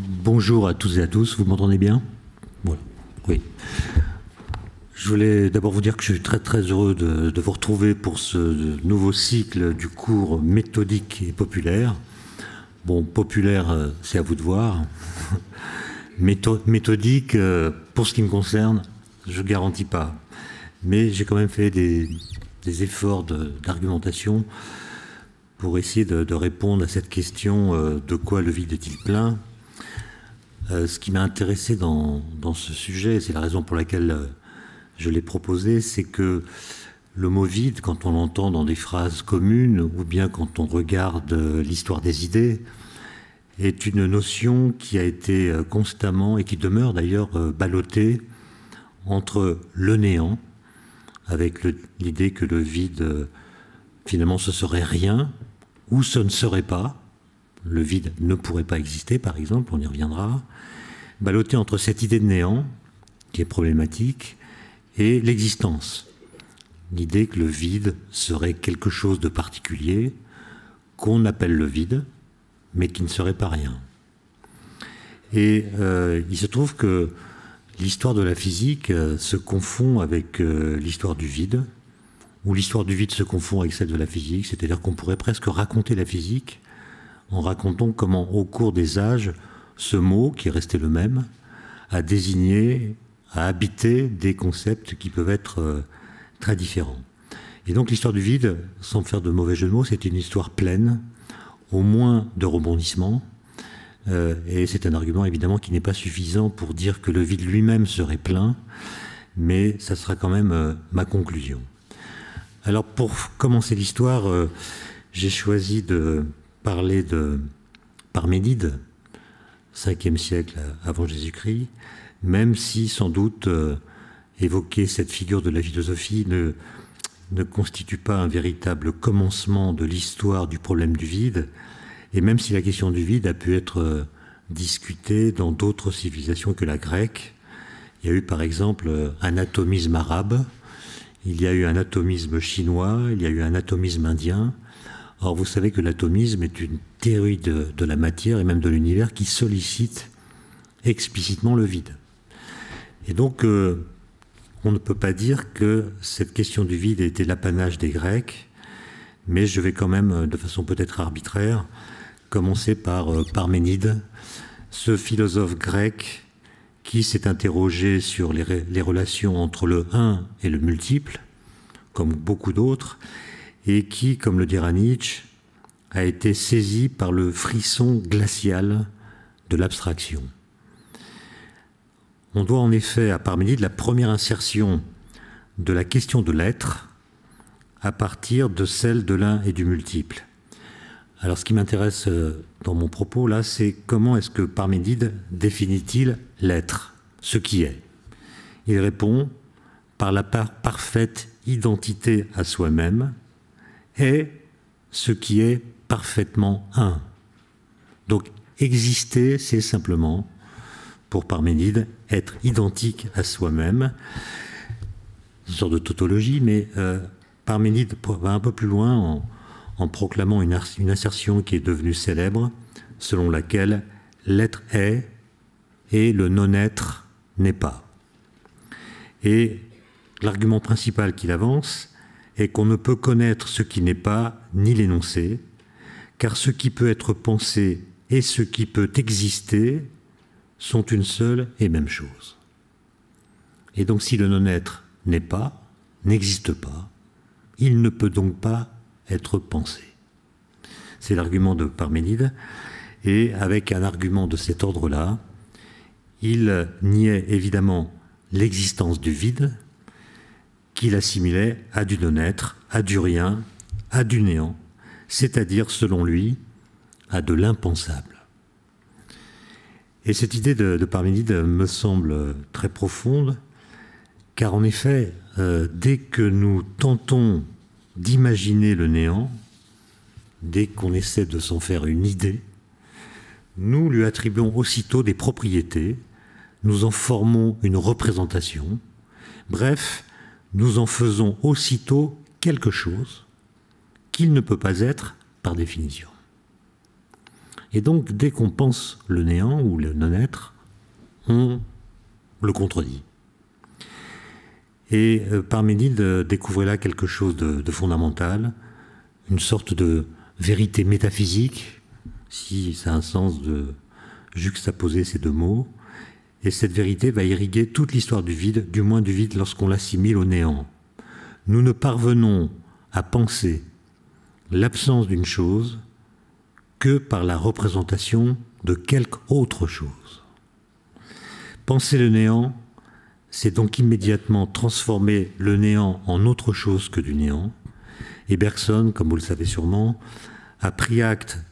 Bonjour à toutes et à tous, vous m'entendez bien? Voilà. Oui. Je voulais d'abord vous dire que je suis très très heureux de vous retrouver pour ce nouveau cycle du cours méthodique et populaire. Bon, populaire, c'est à vous de voir. Méthodique, pour ce qui me concerne, je ne garantis pas. Mais j'ai quand même fait des efforts d'argumentation pour essayer de répondre à cette question de quoi le vide est-il plein. Ce qui m'a intéressé dans ce sujet, c'est la raison pour laquelle je l'ai proposé, c'est que le mot vide, quand on l'entend dans des phrases communes, ou bien quand on regarde l'histoire des idées, est une notion qui a été constamment, et qui demeure d'ailleurs ballottée, entre le néant, avec l'idée que le vide, finalement, ce serait rien, ou ce ne serait pas. Le vide ne pourrait pas exister, par exemple, on y reviendra. Ballotté entre cette idée de néant, qui est problématique, et l'existence. L'idée que le vide serait quelque chose de particulier, qu'on appelle le vide, mais qui ne serait pas rien. Et il se trouve que l'histoire de la physique se confond avec l'histoire du vide, ou l'histoire du vide se confond avec celle de la physique, c'est-à-dire qu'on pourrait presque raconter la physique en racontant comment, au cours des âges, ce mot, qui est resté le même, a désigné, a habité des concepts qui peuvent être très différents. Et donc l'histoire du vide, sans faire de mauvais jeu de mots, c'est une histoire pleine, au moins de rebondissements, et c'est un argument évidemment qui n'est pas suffisant pour dire que le vide lui-même serait plein, mais ça sera quand même ma conclusion. Alors pour commencer l'histoire, j'ai choisi de parler de Parménide, 5e siècle avant Jésus-Christ, même si sans doute évoquer cette figure de la philosophie ne constitue pas un véritable commencement de l'histoire du problème du vide, et même si la question du vide a pu être discutée dans d'autres civilisations que la grecque. Il y a eu par exemple un atomisme arabe, il y a eu un atomisme chinois, il y a eu un atomisme indien. Or, vous savez que l'atomisme est une théorie de la matière et même de l'univers qui sollicite explicitement le vide. Et donc, on ne peut pas dire que cette question du vide était l'apanage des Grecs, mais je vais quand même, de façon peut-être arbitraire, commencer par Parménide, ce philosophe grec qui s'est interrogé sur les relations entre le un et le multiple, comme beaucoup d'autres, et qui, comme le dira Nietzsche, a été saisi par le frisson glacial de l'abstraction. On doit en effet à Parménide la première insertion de la question de l'être à partir de celle de l'un et du multiple. Alors ce qui m'intéresse dans mon propos là, c'est comment est-ce que Parménide définit-il l'être, ce qui est. Il répond par la parfaite identité à soi-même, est ce qui est parfaitement un. Donc exister, c'est simplement, pour Parménide, être identique à soi-même. Une sorte de tautologie, mais Parménide va un peu plus loin en proclamant une assertion qui est devenue célèbre, selon laquelle l'être est et le non-être n'est pas. Et l'argument principal qu'il avance est qu'on ne peut connaître ce qui n'est pas ni l'énoncé, car ce qui peut être pensé et ce qui peut exister sont une seule et même chose. Et donc si le non-être n'est pas, n'existe pas, il ne peut donc pas être pensé. C'est l'argument de Parménide, et avec un argument de cet ordre-là, il niait évidemment l'existence du vide, qu'il assimilait à du non-être, à du rien, à du néant, c'est-à-dire, selon lui, à de l'impensable. Et cette idée de Parménide me semble très profonde, car en effet, dès que nous tentons d'imaginer le néant, dès qu'on essaie de s'en faire une idée, nous lui attribuons aussitôt des propriétés, nous en formons une représentation, bref, nous en faisons aussitôt quelque chose qu'il ne peut pas être par définition. Et donc, dès qu'on pense le néant ou le non-être, on le contredit. Et Parménide découvrait là quelque chose de fondamental, une sorte de vérité métaphysique, si ça a un sens de juxtaposer ces deux mots. Et cette vérité va irriguer toute l'histoire du vide, du moins du vide lorsqu'on l'assimile au néant. Nous ne parvenons à penser l'absence d'une chose que par la représentation de quelque autre chose. Penser le néant, c'est donc immédiatement transformer le néant en autre chose que du néant. Et Bergson, comme vous le savez sûrement, a pris acte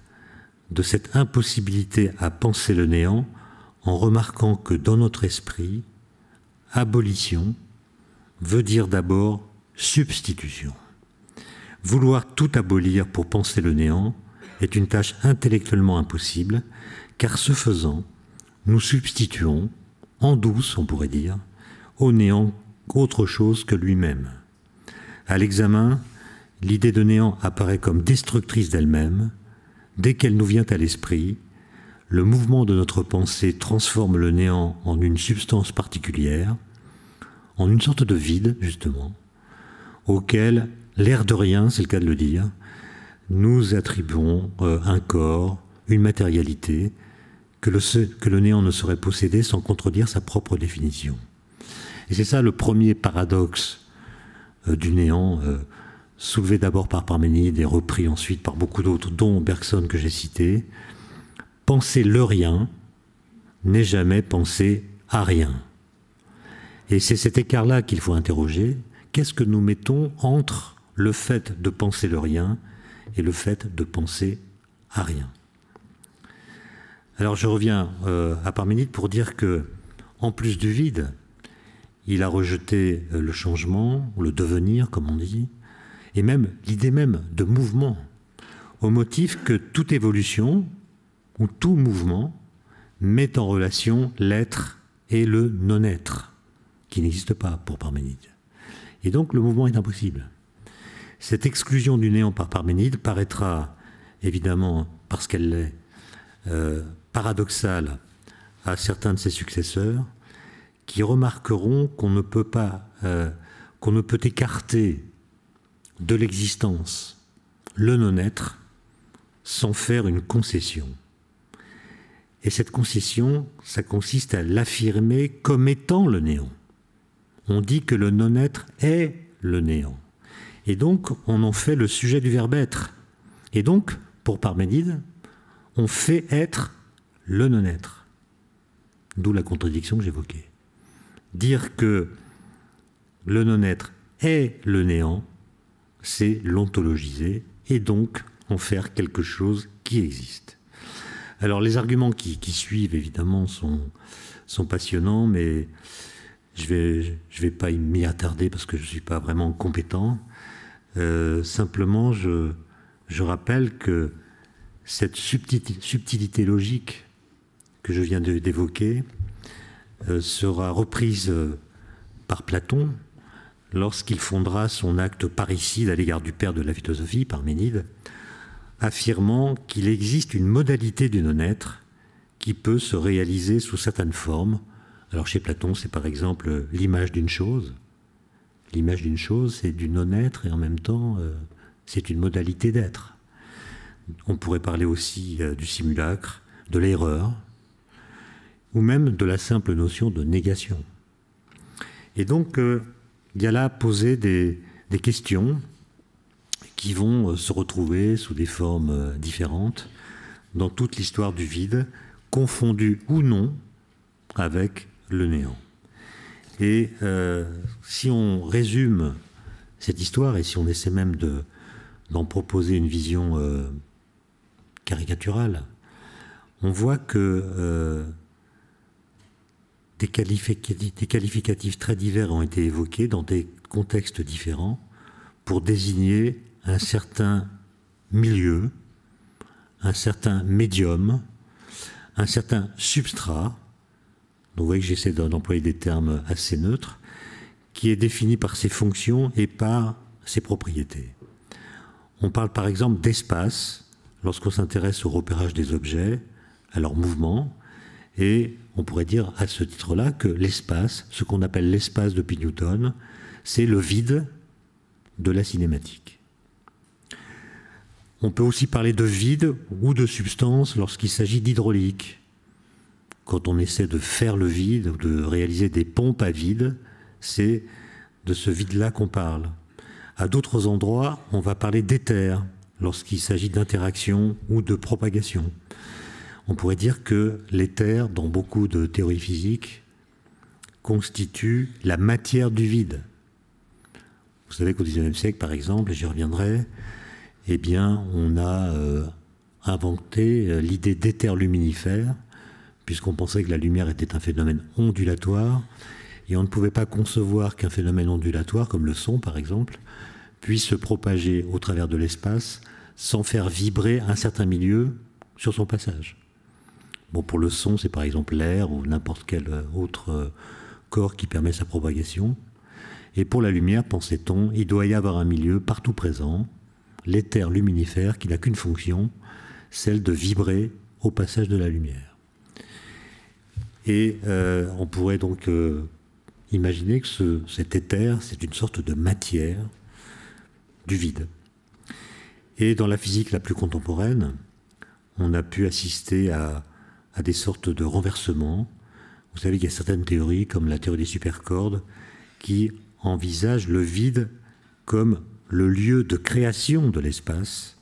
de cette impossibilité à penser le néant en remarquant que dans notre esprit, abolition veut dire d'abord substitution. Vouloir tout abolir pour penser le néant est une tâche intellectuellement impossible, car ce faisant, nous substituons, en douce on pourrait dire, au néant autre chose que lui-même. À l'examen, l'idée de néant apparaît comme destructrice d'elle-même. Dès qu'elle nous vient à l'esprit, le mouvement de notre pensée transforme le néant en une substance particulière, en une sorte de vide, justement, auquel, l'air de rien, c'est le cas de le dire, nous attribuons un corps, une matérialité, que le néant ne saurait posséder sans contredire sa propre définition. Et c'est ça le premier paradoxe du néant, soulevé d'abord par Parménide et repris ensuite par beaucoup d'autres, dont Bergson que j'ai cité. Penser le rien n'est jamais penser à rien. Et c'est cet écart-là qu'il faut interroger. Qu'est-ce que nous mettons entre le fait de penser le rien et le fait de penser à rien? Alors je reviens à Parménide pour dire que, en plus du vide, il a rejeté le changement, le devenir, comme on dit, et même l'idée même de mouvement, au motif que toute évolution ou tout mouvement met en relation l'être et le non-être, qui n'existe pas pour Parménide. Et donc le mouvement est impossible. Cette exclusion du néant par Parménide paraîtra, évidemment, parce qu'elle l'est, paradoxale à certains de ses successeurs, qui remarqueront qu'on ne peut écarter de l'existence le non-être sans faire une concession. Et cette concession, ça consiste à l'affirmer comme étant le néant. On dit que le non-être est le néant. Et donc, on en fait le sujet du verbe être. Et donc, pour Parménide, on fait être le non-être. D'où la contradiction que j'évoquais. Dire que le non-être est le néant, c'est l'ontologiser et donc en faire quelque chose qui existe. Alors les arguments qui suivent évidemment sont passionnants, mais je vais pas m'y attarder parce que je suis pas vraiment compétent. Simplement, je rappelle que cette subtilité logique que je viens d'évoquer sera reprise par Platon lorsqu'il fondera son acte parricide à l'égard du père de la philosophie, Parménide, affirmant qu'il existe une modalité du non-être qui peut se réaliser sous certaines formes. Alors chez Platon, c'est par exemple l'image d'une chose. L'image d'une chose, c'est du non-être et en même temps, c'est une modalité d'être. On pourrait parler aussi du simulacre, de l'erreur, ou même de la simple notion de négation. Et donc, il y a là posé des questions qui vont se retrouver sous des formes différentes dans toute l'histoire du vide, confondue ou non avec le néant. Et si on résume cette histoire, et si on essaie même d'en proposer une vision caricaturale, on voit que des qualificatifs très divers ont été évoqués dans des contextes différents pour désigner un certain milieu, un certain médium, un certain substrat. Donc vous voyez que j'essaie d'employer des termes assez neutres, qui est défini par ses fonctions et par ses propriétés. On parle par exemple d'espace lorsqu'on s'intéresse au repérage des objets, à leur mouvement, et on pourrait dire à ce titre-là que l'espace, ce qu'on appelle l'espace depuis Newton, c'est le vide de la cinématique. On peut aussi parler de vide ou de substance lorsqu'il s'agit d'hydraulique. Quand on essaie de faire le vide, ou de réaliser des pompes à vide, c'est de ce vide-là qu'on parle. À d'autres endroits, on va parler d'éther lorsqu'il s'agit d'interaction ou de propagation. On pourrait dire que l'éther, dans beaucoup de théories physiques, constitue la matière du vide. Vous savez qu'au XIXe siècle, par exemple, et j'y reviendrai, eh bien, on a inventé l'idée d'éther luminifère, puisqu'on pensait que la lumière était un phénomène ondulatoire, et on ne pouvait pas concevoir qu'un phénomène ondulatoire, comme le son par exemple, puisse se propager au travers de l'espace sans faire vibrer un certain milieu sur son passage. Bon, pour le son, c'est par exemple l'air ou n'importe quel autre corps qui permet sa propagation. Et pour la lumière, pensait-on, il doit y avoir un milieu partout présent, l'éther luminifère, qui n'a qu'une fonction, celle de vibrer au passage de la lumière. Et on pourrait donc imaginer que cet éther, c'est une sorte de matière du vide. Et dans la physique la plus contemporaine, on a pu assister à des sortes de renversements. Vous savez qu'il y a certaines théories, comme la théorie des supercordes, qui envisagent le vide comme le lieu de création de l'espace,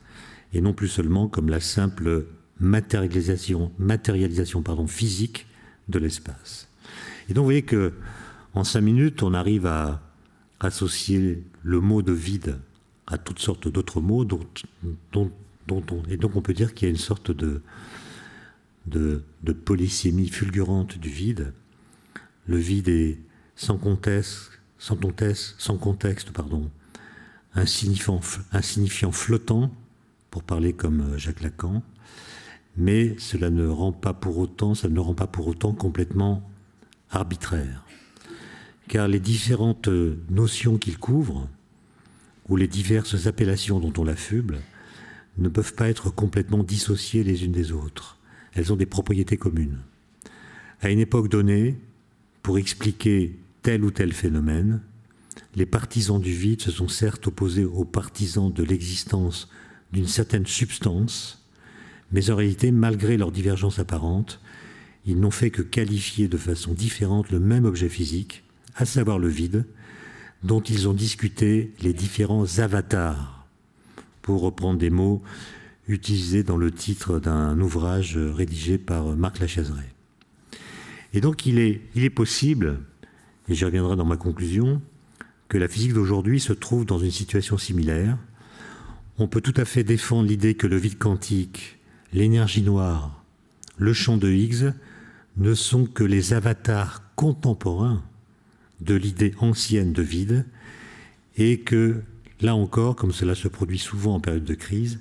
et non plus seulement comme la simple matérialisation physique de l'espace. Et donc vous voyez que en 5 minutes, on arrive à associer le mot de vide à toutes sortes d'autres mots, et donc on peut dire qu'il y a une sorte de polysémie fulgurante du vide. Le vide est sans contexte, un signifiant flottant, pour parler comme Jacques Lacan, mais cela ne rend pas pour autant complètement arbitraire. Car les différentes notions qu'il couvre, ou les diverses appellations dont on l'affuble, ne peuvent pas être complètement dissociées les unes des autres. Elles ont des propriétés communes. À une époque donnée, pour expliquer tel ou tel phénomène, les partisans du vide se sont certes opposés aux partisans de l'existence d'une certaine substance, mais en réalité, malgré leurs divergences apparentes, ils n'ont fait que qualifier de façon différente le même objet physique, à savoir le vide, dont ils ont discuté les différents avatars, pour reprendre des mots utilisés dans le titre d'un ouvrage rédigé par Marc Lachazeret. Et donc il est possible, et j'y reviendrai dans ma conclusion, que la physique d'aujourd'hui se trouve dans une situation similaire. On peut tout à fait défendre l'idée que le vide quantique, l'énergie noire, le champ de Higgs ne sont que les avatars contemporains de l'idée ancienne de vide, et que, là encore, comme cela se produit souvent en période de crise,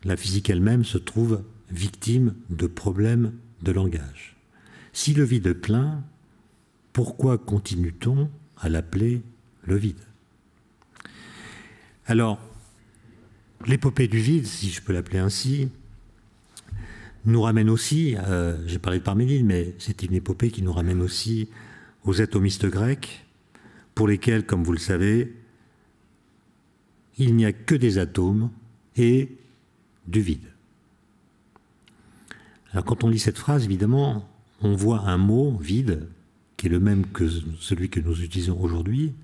la physique elle-même se trouve victime de problèmes de langage. Si le vide est plein, pourquoi continue-t-on à l'appeler le vide? Alors, l'épopée du vide, si je peux l'appeler ainsi, nous ramène aussi, j'ai parlé de Parménide, mais c'est une épopée qui nous ramène aussi aux atomistes grecs, pour lesquels, comme vous le savez, il n'y a que des atomes et du vide. Alors quand on lit cette phrase, évidemment, on voit un mot, vide, qui est le même que celui que nous utilisons aujourd'hui,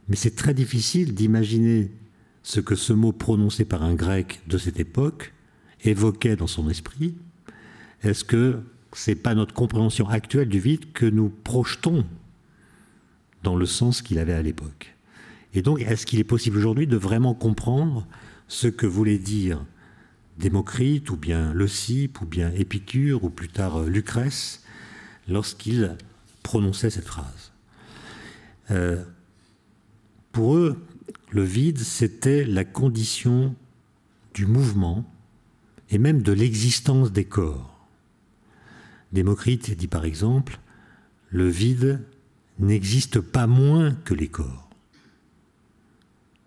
mais c'est très difficile d'imaginer ce que ce mot prononcé par un grec de cette époque évoquait dans son esprit. Est-ce que ce n'est pas notre compréhension actuelle du vide que nous projetons dans le sens qu'il avait à l'époque? Et donc, est-ce qu'il est possible aujourd'hui de vraiment comprendre ce que voulait dire Démocrite, ou bien Leucippe, ou bien Épicure, ou plus tard Lucrèce, lorsqu'il prononçait cette phrase? Pour eux, le vide, c'était la condition du mouvement et même de l'existence des corps. Démocrite dit par exemple, le vide n'existe pas moins que les corps.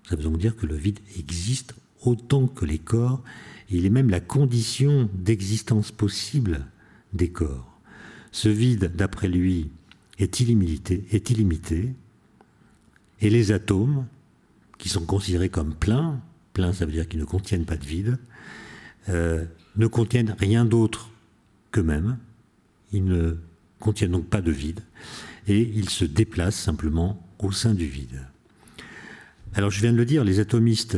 Ça veut donc dire que le vide existe autant que les corps. Il est même la condition d'existence possible des corps. Ce vide, d'après lui, est illimité, et les atomes, qui sont considérés comme pleins, ça veut dire qu'ils ne contiennent pas de vide, ne contiennent rien d'autre qu'eux-mêmes. Ils ne contiennent donc pas de vide, et ils se déplacent simplement au sein du vide. Alors je viens de le dire, les atomistes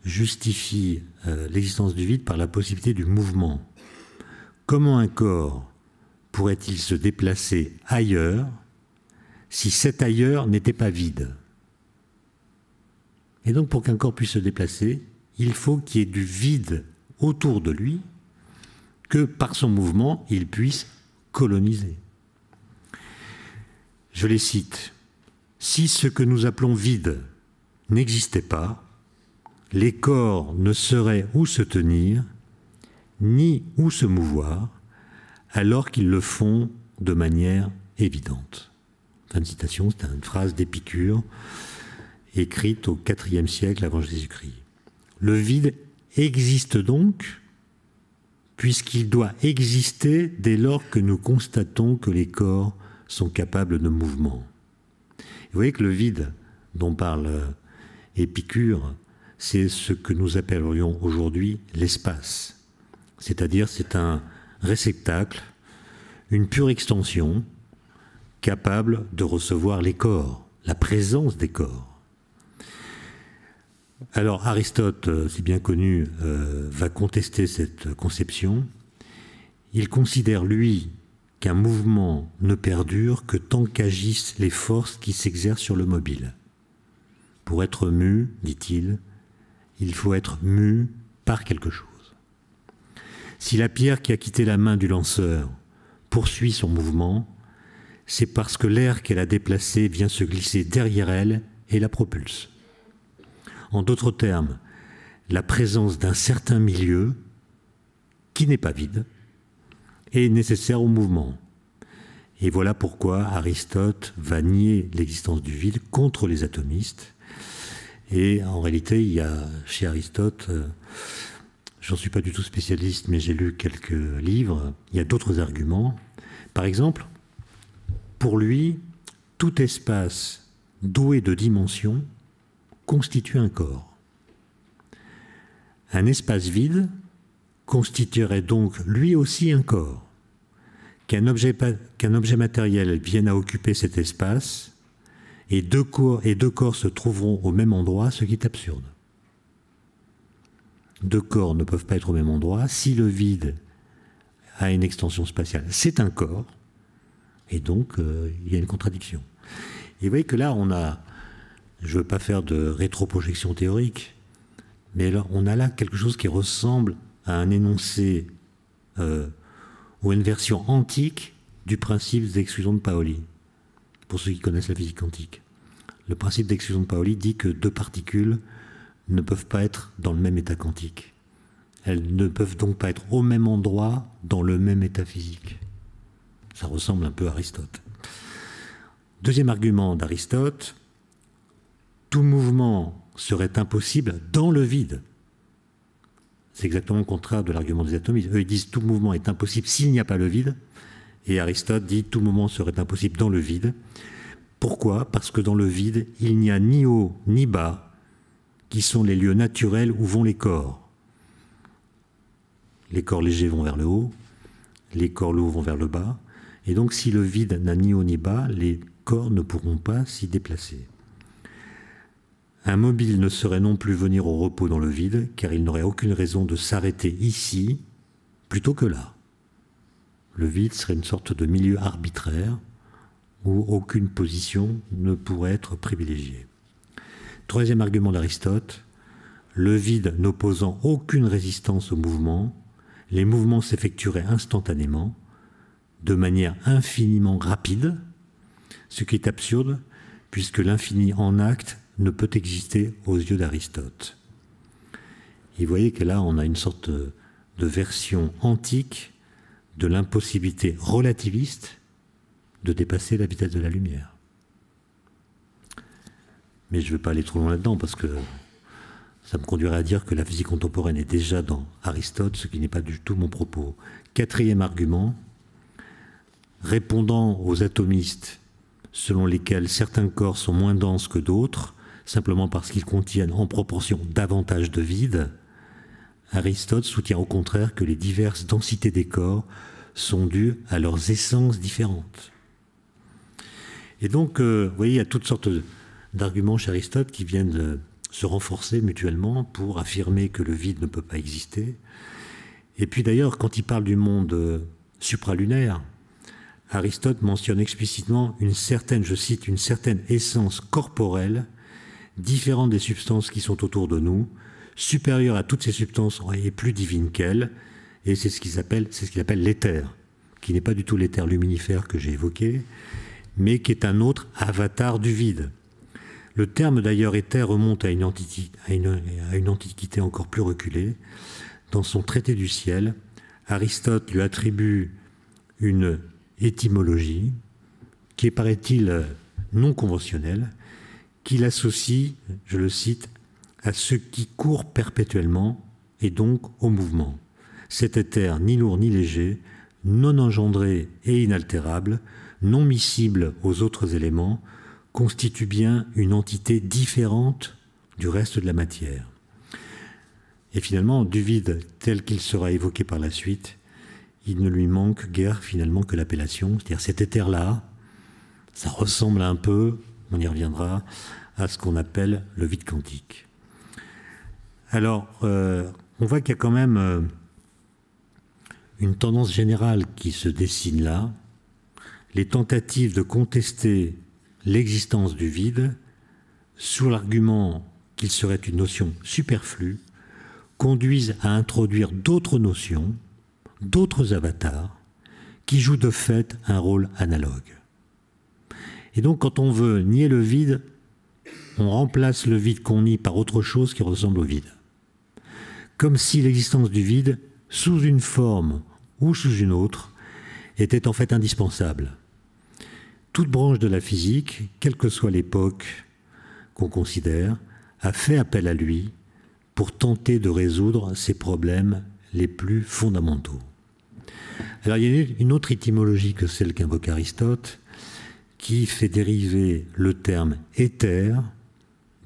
justifient l'existence du vide par la possibilité du mouvement. Comment un corps pourrait-il se déplacer ailleurs si cet ailleurs n'était pas vide? Et donc pour qu'un corps puisse se déplacer, il faut qu'il y ait du vide autour de lui, que par son mouvement, il puisse coloniser. Je les cite. Si ce que nous appelons vide n'existait pas, les corps ne sauraient où se tenir, ni où se mouvoir, alors qu'ils le font de manière évidente. Fin de citation, c'est une phrase d'Épicure, écrite au IVe siècle avant Jésus-Christ. Le vide existe donc, puisqu'il doit exister dès lors que nous constatons que les corps sont capables de mouvement. Vous voyez que le vide dont parle Épicure, c'est ce que nous appellerions aujourd'hui l'espace. C'est-à-dire, c'est un réceptacle, une pure extension, capable de recevoir les corps, la présence des corps. Alors Aristote, c'est bien connu, va contester cette conception. Il considère, lui, qu'un mouvement ne perdure que tant qu'agissent les forces qui s'exercent sur le mobile. Pour être mu, dit-il, il faut être mu par quelque chose. Si la pierre qui a quitté la main du lanceur poursuit son mouvement, c'est parce que l'air qu'elle a déplacé vient se glisser derrière elle et la propulse. En d'autres termes, la présence d'un certain milieu, qui n'est pas vide, est nécessaire au mouvement. Et voilà pourquoi Aristote va nier l'existence du vide contre les atomistes. Et en réalité, il y a chez Aristote, j'en suis pas du tout spécialiste, mais j'ai lu quelques livres, il y a d'autres arguments. Par exemple, pour lui, tout espace doué de dimensions constitue un corps. Un espace vide constituerait donc lui aussi un corps. Qu'un objet matériel vienne à occuper cet espace et deux corps se trouveront au même endroit, ce qui est absurde. Deux corps ne peuvent pas être au même endroit. Si le vide a une extension spatiale, c'est un corps, et donc il y a une contradiction. Et vous voyez que là, je ne veux pas faire de rétroprojection théorique, mais là, on a là quelque chose qui ressemble à un énoncé ou une version antique du principe d'exclusion de Pauli, pour ceux qui connaissent la physique quantique. Le principe d'exclusion de Pauli dit que deux particules ne peuvent pas être dans le même état quantique. Elles ne peuvent donc pas être au même endroit dans le même état physique. Ça ressemble un peu à Aristote. Deuxième argument d'Aristote, tout mouvement serait impossible dans le vide. C'est exactement le contraire de l'argument des atomistes. Eux, ils disent tout mouvement est impossible s'il n'y a pas le vide. Et Aristote dit tout mouvement serait impossible dans le vide. Pourquoi? Parce que dans le vide, il n'y a ni haut ni bas, qui sont les lieux naturels où vont les corps. Les corps légers vont vers le haut, les corps lourds vont vers le bas. Et donc, si le vide n'a ni haut ni bas, les corps ne pourront pas s'y déplacer. Un mobile ne saurait non plus venir au repos dans le vide, car il n'aurait aucune raison de s'arrêter ici plutôt que là. Le vide serait une sorte de milieu arbitraire où aucune position ne pourrait être privilégiée. Troisième argument d'Aristote, le vide n'opposant aucune résistance au mouvement, les mouvements s'effectueraient instantanément, de manière infiniment rapide, ce qui est absurde, puisque l'infini en acte ne peut exister aux yeux d'Aristote. Et vous voyez que là, on a une sorte de version antique de l'impossibilité relativiste de dépasser la vitesse de la lumière. Mais je ne vais pas aller trop loin là-dedans, parce que Ça me conduirait à dire que la physique contemporaine est déjà dans Aristote, ce qui n'est pas du tout mon propos. Quatrième argument, répondant aux atomistes selon lesquels certains corps sont moins denses que d'autres, simplement parce qu'ils contiennent en proportion davantage de vide, Aristote soutient au contraire que les diverses densités des corps sont dues à leurs essences différentes. Et donc, vous voyez, il y a toutes sortes d'arguments chez Aristote qui viennent se renforcer mutuellement pour affirmer que le vide ne peut pas exister. Et puis d'ailleurs, quand il parle du monde supralunaire, Aristote mentionne explicitement une certaine, je cite, une certaine essence corporelle différente des substances qui sont autour de nous, supérieure à toutes ces substances et plus divine qu'elles, et c'est ce qu'il appelle l'éther, qui n'est pas du tout l'éther luminifère que j'ai évoqué, mais qui est un autre avatar du vide. Le terme d'ailleurs éther remonte à une antiquité encore plus reculée. Dans son traité du ciel, Aristote lui attribue une étymologie qui est, paraît-il, non conventionnelle, qu'il associe, je le cite, à ce qui court perpétuellement et donc au mouvement. Cet éther ni lourd ni léger, non engendré et inaltérable, non miscible aux autres éléments, constitue bien une entité différente du reste de la matière. Et finalement, du vide tel qu'il sera évoqué par la suite, il ne lui manque guère finalement que l'appellation, c'est-à-dire cet éther-là, ça ressemble un peu, on y reviendra, à ce qu'on appelle le vide quantique. Alors, on voit qu'il y a quand même une tendance générale qui se dessine là. Les tentatives de contester l'existence du vide, sous l'argument qu'il serait une notion superflue, conduisent à introduire d'autres notions, d'autres avatars, qui jouent de fait un rôle analogue. Et donc, quand on veut nier le vide, on remplace le vide qu'on nie par autre chose qui ressemble au vide. Comme si l'existence du vide, sous une forme ou sous une autre, était en fait indispensable. Toute branche de la physique, quelle que soit l'époque qu'on considère, a fait appel à lui pour tenter de résoudre ses problèmes les plus fondamentaux. Alors il y a une autre étymologie que celle qu'invoque Aristote, qui fait dériver le terme éther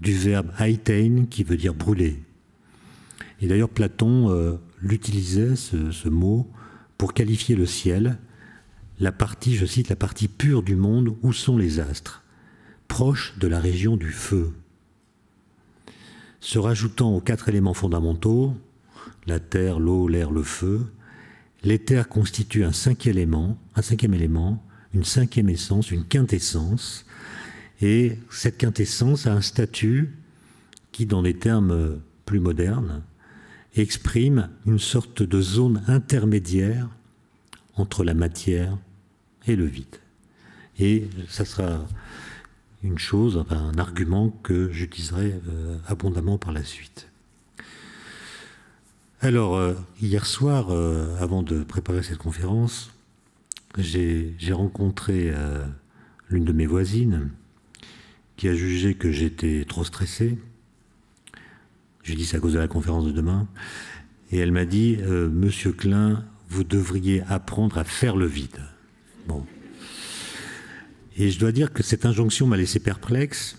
du verbe aitein, qui veut dire brûler. Et d'ailleurs Platon l'utilisait, ce mot, pour qualifier le ciel, la partie, je cite, la partie pure du monde où sont les astres, proche de la région du feu. Se rajoutant aux 4 éléments fondamentaux, la terre, l'eau, l'air, le feu, l'éther constitue un cinquième élément, une cinquième essence, une quintessence, et cette quintessence a un statut qui, dans des termes plus modernes, exprime une sorte de zone intermédiaire entre la matière et le vide. Et ça sera une chose, enfin, un argument que j'utiliserai abondamment par la suite. Alors, hier soir, avant de préparer cette conférence, j'ai rencontré l'une de mes voisines qui a jugé que j'étais trop stressé. J'ai dit c'est à cause de la conférence de demain. Et elle m'a dit « Monsieur Klein, vous devriez apprendre à faire le vide. » Bon. Et je dois dire que cette injonction m'a laissé perplexe,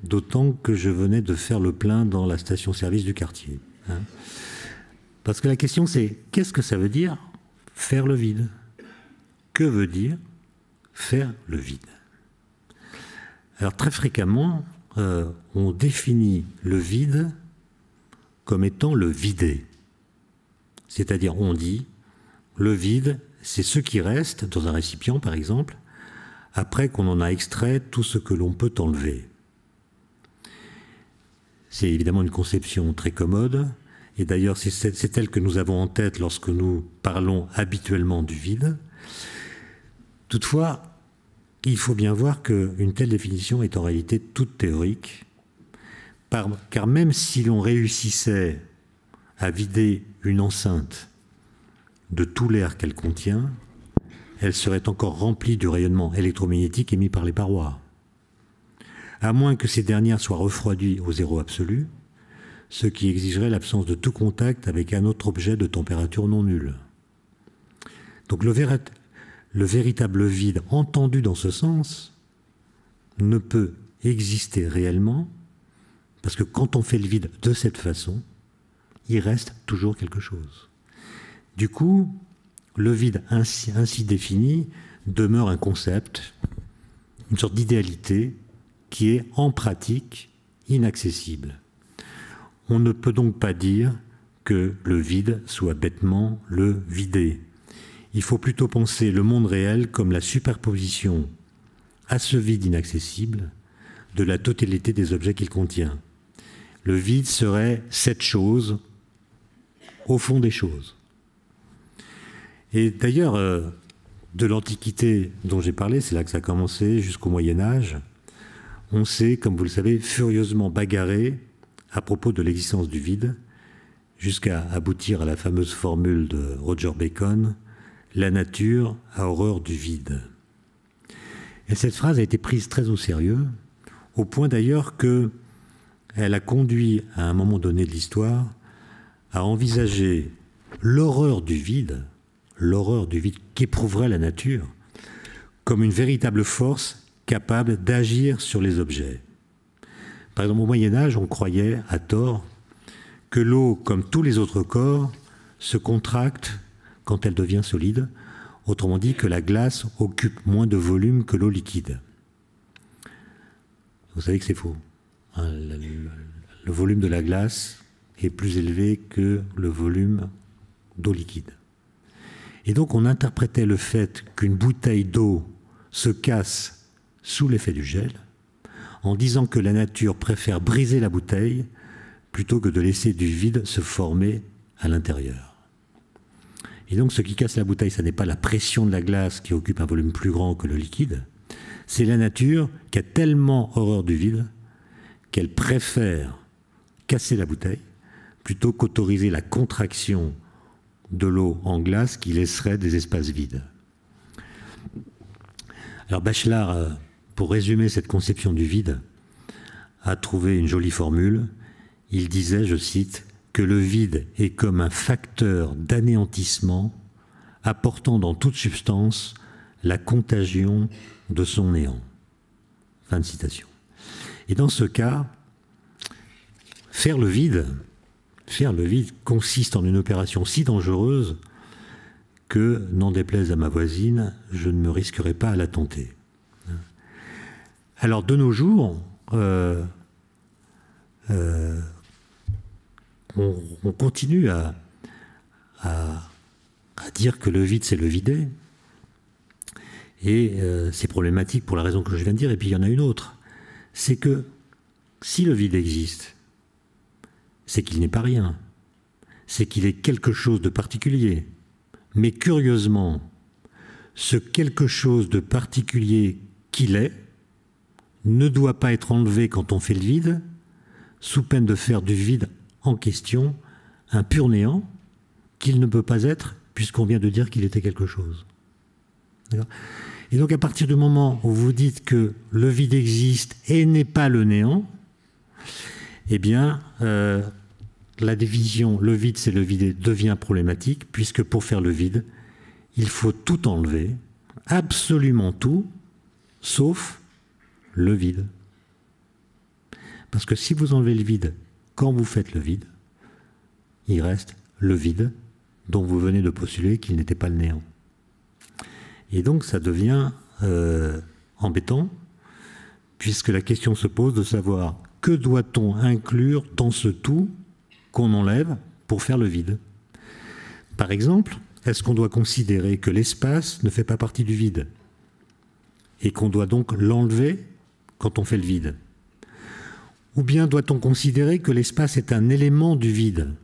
d'autant que je venais de faire le plein dans la station-service du quartier. Hein. Parce que la question c'est, qu'est-ce que ça veut dire faire le vide? Que veut dire faire le vide? Alors très fréquemment, on définit le vide comme étant le vidé. C'est-à-dire, on dit, le vide, c'est ce qui reste dans un récipient, par exemple, après qu'on en a extrait tout ce que l'on peut enlever. C'est évidemment une conception très commode, et d'ailleurs c'est elle que nous avons en tête lorsque nous parlons habituellement du vide. Toutefois, il faut bien voir qu'une telle définition est en réalité toute théorique, car même si l'on réussissait à vider une enceinte de tout l'air qu'elle contient, elle serait encore remplie du rayonnement électromagnétique émis par les parois. À moins que ces dernières soient refroidies au zéro absolu, ce qui exigerait l'absence de tout contact avec un autre objet de température non nulle. Donc le véritable vide, entendu dans ce sens, ne peut exister réellement, parce que quand on fait le vide de cette façon, il reste toujours quelque chose. Du coup, le vide ainsi défini demeure un concept, une sorte d'idéalité qui est en pratique inaccessible. On ne peut donc pas dire que le vide soit bêtement le vidé. Il faut plutôt penser le monde réel comme la superposition à ce vide inaccessible de la totalité des objets qu'il contient. Le vide serait cette chose au fond des choses. Et d'ailleurs, de l'Antiquité dont j'ai parlé, c'est là que ça a commencé, jusqu'au Moyen-Âge, on s'est, comme vous le savez, furieusement bagarré à propos de l'existence du vide, jusqu'à aboutir à la fameuse formule de Roger Bacon, « La nature a horreur du vide ». Et cette phrase a été prise très au sérieux, au point d'ailleurs qu'elle a conduit, à un moment donné de l'histoire, à envisager l'horreur du vide qu'éprouverait la nature, comme une véritable force capable d'agir sur les objets. Par exemple, au Moyen-Âge, on croyait, à tort, que l'eau, comme tous les autres corps, se contracte quand elle devient solide, autrement dit que la glace occupe moins de volume que l'eau liquide. Vous savez que c'est faux. Le volume de la glace est plus élevé que le volume d'eau liquide. Et donc on interprétait le fait qu'une bouteille d'eau se casse sous l'effet du gel en disant que la nature préfère briser la bouteille plutôt que de laisser du vide se former à l'intérieur. Et donc ce qui casse la bouteille, ce n'est pas la pression de la glace qui occupe un volume plus grand que le liquide, c'est la nature qui a tellement horreur du vide qu'elle préfère casser la bouteille plutôt qu'autoriser la contraction de l'eau en glace qui laisserait des espaces vides. Alors Bachelard, pour résumer cette conception du vide, a trouvé une jolie formule. Il disait, je cite, que le vide est comme un facteur d'anéantissement apportant dans toute substance la contagion de son néant. Fin de citation. Et dans ce cas, faire le vide consiste en une opération si dangereuse que, n'en déplaise à ma voisine, je ne me risquerai pas à la tenter. Alors, de nos jours, on continue à dire que le vide, c'est le vidé. Et c'est problématique pour la raison que je viens de dire. Et puis, il y en a une autre. C'est que si le vide existe, c'est qu'il n'est pas rien. C'est qu'il est quelque chose de particulier. Mais curieusement, ce quelque chose de particulier qu'il est ne doit pas être enlevé quand on fait le vide, sous peine de faire du vide en question un pur néant qu'il ne peut pas être, puisqu'on vient de dire qu'il était quelque chose. Et donc à partir du moment où vous dites que le vide existe et n'est pas le néant, eh bien la division le vide c'est le vide devient problématique, puisque pour faire le vide, il faut tout enlever, absolument tout, sauf le vide. Parce que si vous enlevez le vide quand vous faites le vide, il reste le vide dont vous venez de postuler qu'il n'était pas le néant. Et donc ça devient embêtant, puisque la question se pose de savoir que doit-on inclure dans ce tout qu'on enlève pour faire le vide. Par exemple, est-ce qu'on doit considérer que l'espace ne fait pas partie du vide et qu'on doit donc l'enlever quand on fait le vide? Ou bien doit-on considérer que l'espace est un élément du vide,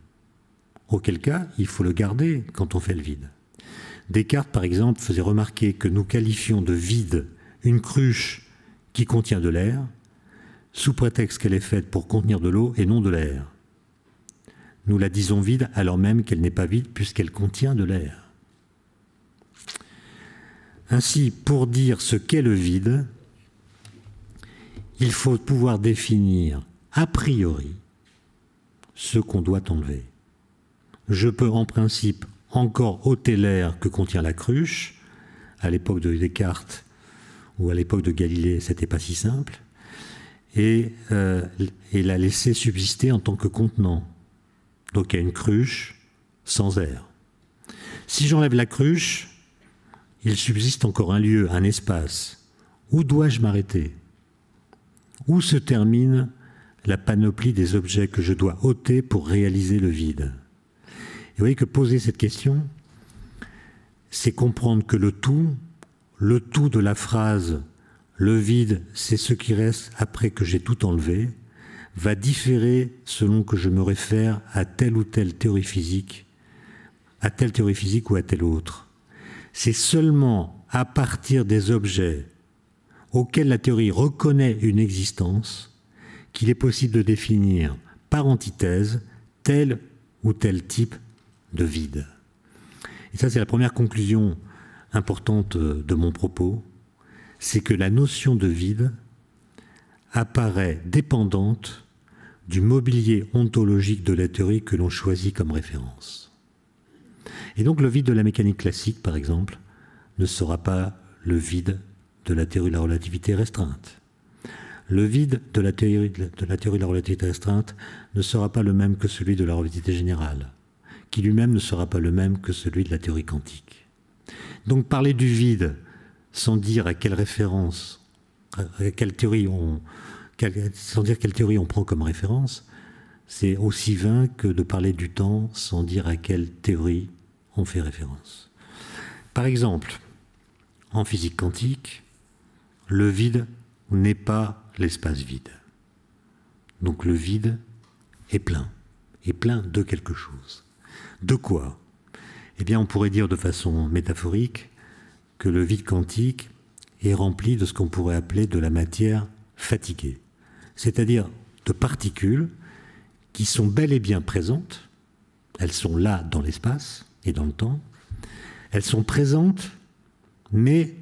auquel cas il faut le garder quand on fait le vide? Descartes, par exemple, faisait remarquer que nous qualifions de vide une cruche qui contient de l'air, sous prétexte qu'elle est faite pour contenir de l'eau et non de l'air. Nous la disons vide alors même qu'elle n'est pas vide puisqu'elle contient de l'air. Ainsi, pour dire ce qu'est le vide, il faut pouvoir définir a priori ce qu'on doit enlever. Je peux en principe encore ôter l'air que contient la cruche. À l'époque de Descartes ou à l'époque de Galilée, c'était pas si simple. Et la laisser subsister en tant que contenant. Donc il y a une cruche sans air. Si j'enlève la cruche, il subsiste encore un lieu, un espace. Où dois-je m'arrêter? Où se termine la panoplie des objets que je dois ôter pour réaliser le vide? Et vous voyez que poser cette question, c'est comprendre que le tout de la phrase « le vide, c'est ce qui reste après que j'ai tout enlevé », va différer selon que je me réfère à telle ou telle théorie physique, ou à telle autre. C'est seulement à partir des objets auxquels la théorie reconnaît une existence qu'il est possible de définir par antithèse tel ou tel type de vide. Et ça, c'est la première conclusion importante de mon propos, c'est que la notion de vide apparaît dépendante du mobilier ontologique de la théorie que l'on choisit comme référence. Et donc le vide de la mécanique classique, par exemple, ne sera pas le vide de la théorie de la relativité restreinte. Le vide de la théorie de la relativité restreinte ne sera pas le même que celui de la relativité générale, qui lui-même ne sera pas le même que celui de la théorie quantique. Donc parler du vide sans dire à quelle référence, sans dire quelle théorie on prend comme référence, c'est aussi vain que de parler du temps sans dire à quelle théorie on fait référence. Par exemple, en physique quantique, le vide n'est pas l'espace vide. Donc le vide est plein de quelque chose. De quoi? Eh bien, on pourrait dire de façon métaphorique que le vide quantique est rempli de ce qu'on pourrait appeler de la matière fatiguée, c'est-à-dire de particules qui sont bel et bien présentes, elles sont là dans l'espace et dans le temps, elles sont présentes, mais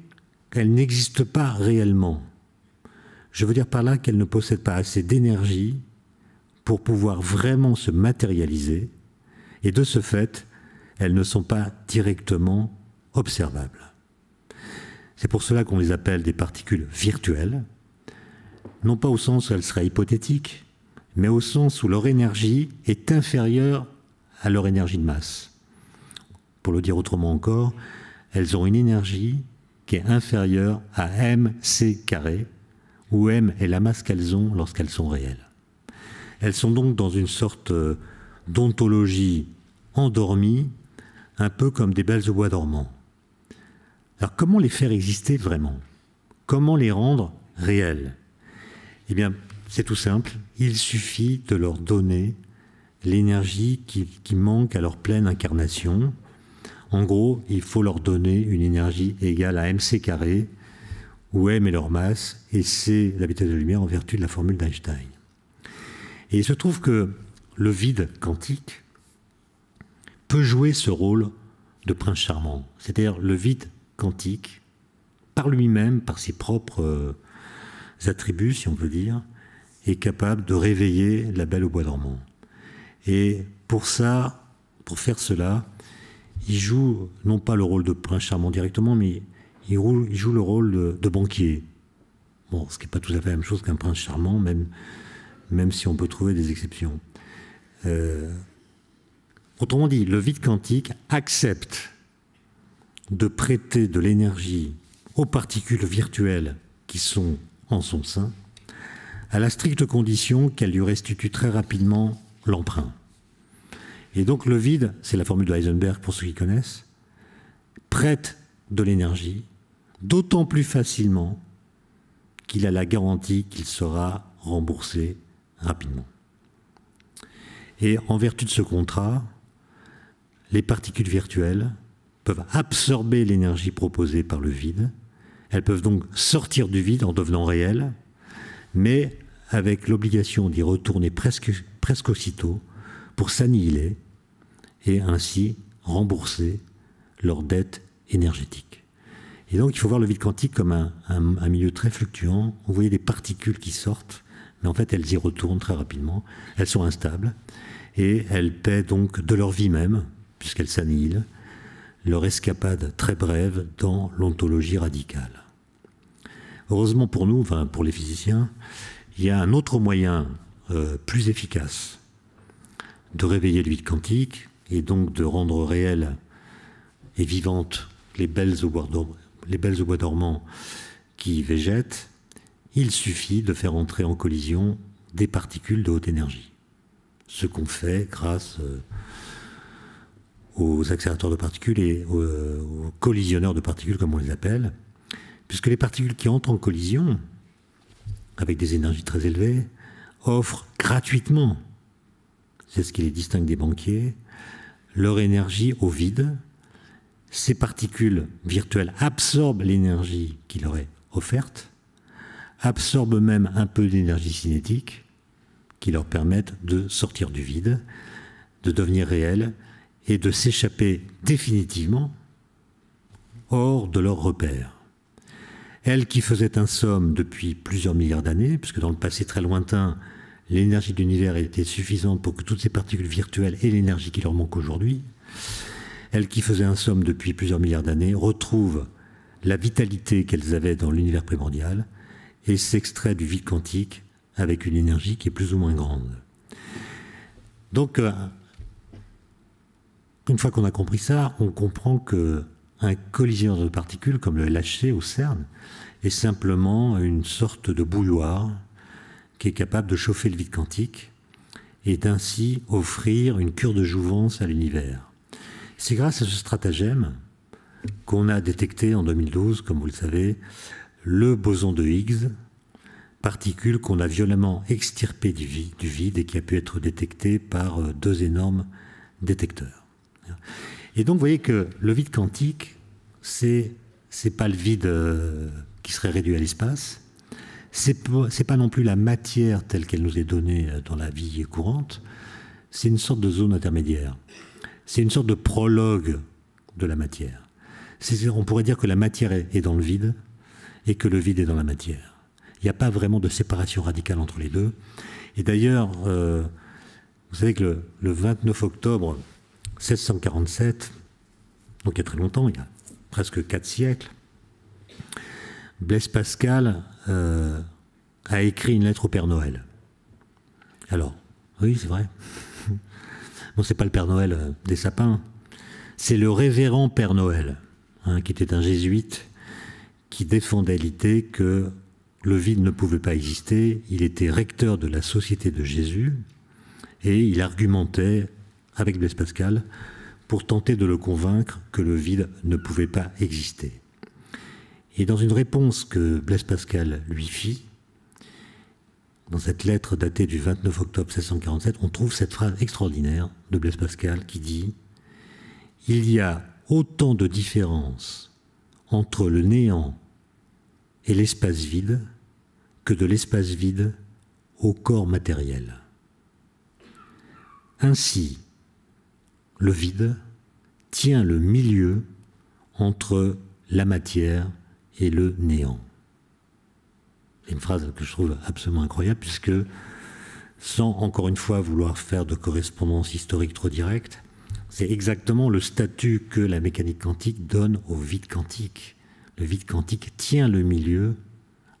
elles n'existent pas réellement. Je veux dire par là qu'elles ne possèdent pas assez d'énergie pour pouvoir vraiment se matérialiser, et de ce fait, elles ne sont pas directement observables. C'est pour cela qu'on les appelle des particules virtuelles, non pas au sens où elles seraient hypothétiques, mais au sens où leur énergie est inférieure à leur énergie de masse. Pour le dire autrement encore, elles ont une énergie qui est inférieure à mc², où m est la masse qu'elles ont lorsqu'elles sont réelles. Elles sont donc dans une sorte d'ontologie endormie, un peu comme des belles au bois dormant. Alors comment les faire exister vraiment? Comment les rendre réels? Eh bien, c'est tout simple, il suffit de leur donner l'énergie qui manque à leur pleine incarnation. En gros, il faut leur donner une énergie égale à mc², où m est leur masse, et c la vitesse de la lumière en vertu de la formule d'Einstein. Et il se trouve que le vide quantique peut jouer ce rôle de prince charmant, c'est-à-dire le vide quantique, par lui-même, par ses propres attributs, si on peut dire, est capable de réveiller la belle au bois dormant. Et pour faire cela, il joue non pas le rôle de prince charmant directement, mais il joue le rôle de banquier. Bon, ce qui n'est pas tout à fait la même chose qu'un prince charmant, même si on peut trouver des exceptions. Autrement dit, le vide quantique accepte de prêter de l'énergie aux particules virtuelles qui sont en son sein, à la stricte condition qu'elle lui restitue très rapidement l'emprunt. Et donc le vide, c'est la formule de Heisenberg pour ceux qui connaissent, prête de l'énergie, d'autant plus facilement qu'il a la garantie qu'il sera remboursé rapidement. Et en vertu de ce contrat, les particules virtuelles peuvent absorber l'énergie proposée par le vide. Elles peuvent donc sortir du vide en devenant réelles, mais avec l'obligation d'y retourner presque aussitôt pour s'annihiler et ainsi rembourser leur dette énergétique. Et donc il faut voir le vide quantique comme un milieu très fluctuant. Vous voyez des particules qui sortent, mais en fait elles y retournent très rapidement. Elles sont instables. et elles paient donc de leur vie même, puisqu'elles s'annihilent, leur escapade très brève dans l'ontologie radicale. Heureusement pour nous, enfin pour les physiciens, il y a un autre moyen plus efficace de réveiller le vide quantique et donc de rendre réelles et vivantes les belles au bois dormant qui végètent. Il suffit de faire entrer en collision des particules de haute énergie. Ce qu'on fait grâce aux accélérateurs de particules et aux collisionneurs de particules, comme on les appelle, puisque les particules qui entrent en collision avec des énergies très élevées offrent gratuitement, c'est ce qui les distingue des banquiers, leur énergie au vide. Ces particules virtuelles absorbent l'énergie qui leur est offerte, absorbent même un peu d'énergie cinétique qui leur permettent de sortir du vide, de devenir réelles et de s'échapper définitivement hors de leur repère. Elles qui faisaient un somme depuis plusieurs milliards d'années, puisque dans le passé très lointain, l'énergie de l'univers était suffisante pour que toutes ces particules virtuelles aient l'énergie qui leur manque aujourd'hui, elles qui faisaient un somme depuis plusieurs milliards d'années retrouvent la vitalité qu'elles avaient dans l'univers primordial et s'extraient du vide quantique avec une énergie qui est plus ou moins grande. Donc, une fois qu'on a compris ça, on comprend qu'un collisionneur de particules comme le LHC au CERN est simplement une sorte de bouilloire qui est capable de chauffer le vide quantique et d'ainsi offrir une cure de jouvence à l'univers. C'est grâce à ce stratagème qu'on a détecté en 2012, comme vous le savez, le boson de Higgs, particule qu'on a violemment extirpée du vide et qui a pu être détectée par deux énormes détecteurs. Et donc vous voyez que le vide quantique, c'est pas le vide qui serait réduit à l'espace, c'est pas non plus la matière telle qu'elle nous est donnée dans la vie courante, c'est une sorte de zone intermédiaire. C'est une sorte de prologue de la matière. On pourrait dire que la matière est dans le vide et que le vide est dans la matière. Il n'y a pas vraiment de séparation radicale entre les deux. Et d'ailleurs, vous savez que le 29 octobre 1647, donc il y a très longtemps, il y a presque 4 siècles, Blaise Pascal a écrit une lettre au Père Noël. Alors, oui, c'est vrai. Non, c'est pas le Père Noël des sapins, c'est le révérend Père Noël, qui était un jésuite qui défendait l'idée que le vide ne pouvait pas exister. Il était recteur de la Société de Jésus et il argumentait avec Blaise Pascal pour tenter de le convaincre que le vide ne pouvait pas exister. Et dans une réponse que Blaise Pascal lui fit, dans cette lettre datée du 29 octobre 1647, on trouve cette phrase extraordinaire de Blaise Pascal qui dit « Il y a autant de différence entre le néant et l'espace vide que de l'espace vide au corps matériel. Ainsi, le vide tient le milieu entre la matière et le néant. » C'est une phrase que je trouve absolument incroyable, puisque, sans encore une fois vouloir faire de correspondance historique trop directe, c'est exactement le statut que la mécanique quantique donne au vide quantique. Le vide quantique tient le milieu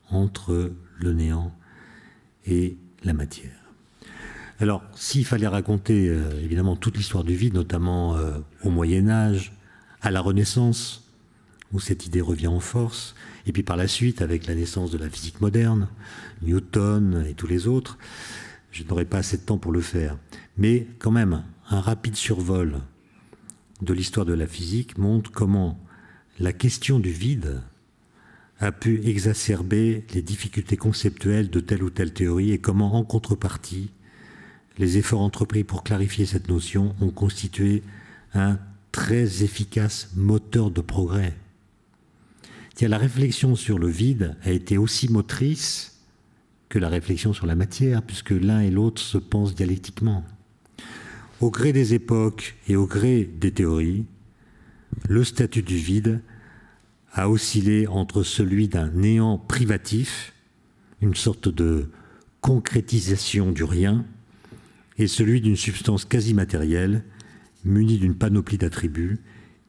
entre le néant et la matière. Alors, s'il fallait raconter évidemment toute l'histoire du vide, notamment au Moyen-Âge, à la Renaissance, où cette idée revient en force, et puis par la suite, avec la naissance de la physique moderne, Newton et tous les autres, je n'aurai pas assez de temps pour le faire. Mais quand même, un rapide survol de l'histoire de la physique montre comment la question du vide a pu exacerber les difficultés conceptuelles de telle ou telle théorie et comment, en contrepartie, les efforts entrepris pour clarifier cette notion ont constitué un très efficace moteur de progrès. La réflexion sur le vide a été aussi motrice que la réflexion sur la matière, puisque l'un et l'autre se pensent dialectiquement. Au gré des époques et au gré des théories, le statut du vide a oscillé entre celui d'un néant privatif, une sorte de concrétisation du rien, est celui d'une substance quasi matérielle, munie d'une panoplie d'attributs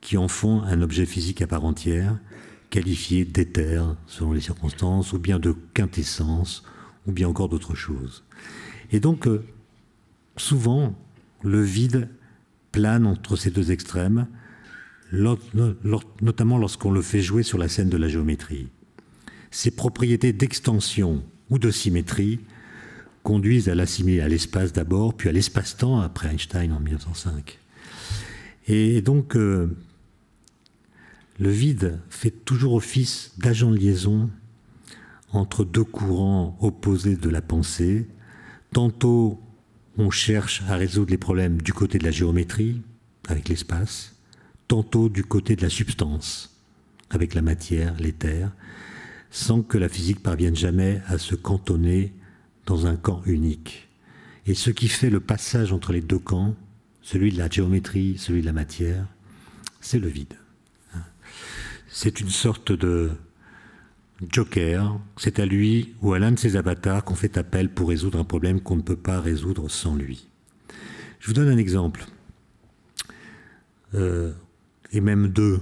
qui en font un objet physique à part entière, qualifié d'éther selon les circonstances, ou bien de quintessence, ou bien encore d'autres choses. Et donc, souvent, le vide plane entre ces deux extrêmes, notamment lorsqu'on le fait jouer sur la scène de la géométrie. Ses propriétés d'extension ou de symétrie conduisent à l'assimiler à l'espace d'abord, puis à l'espace-temps après Einstein en 1905. Et donc, le vide fait toujours office d'agent de liaison entre deux courants opposés de la pensée. Tantôt, on cherche à résoudre les problèmes du côté de la géométrie, avec l'espace, tantôt du côté de la substance, avec la matière, l'éther, sans que la physique parvienne jamais à se cantonner dans un camp unique. Et ce qui fait le passage entre les deux camps, celui de la géométrie, celui de la matière, c'est le vide. C'est une sorte de joker, c'est à lui ou à l'un de ses avatars qu'on fait appel pour résoudre un problème qu'on ne peut pas résoudre sans lui. Je vous donne un exemple, et même deux.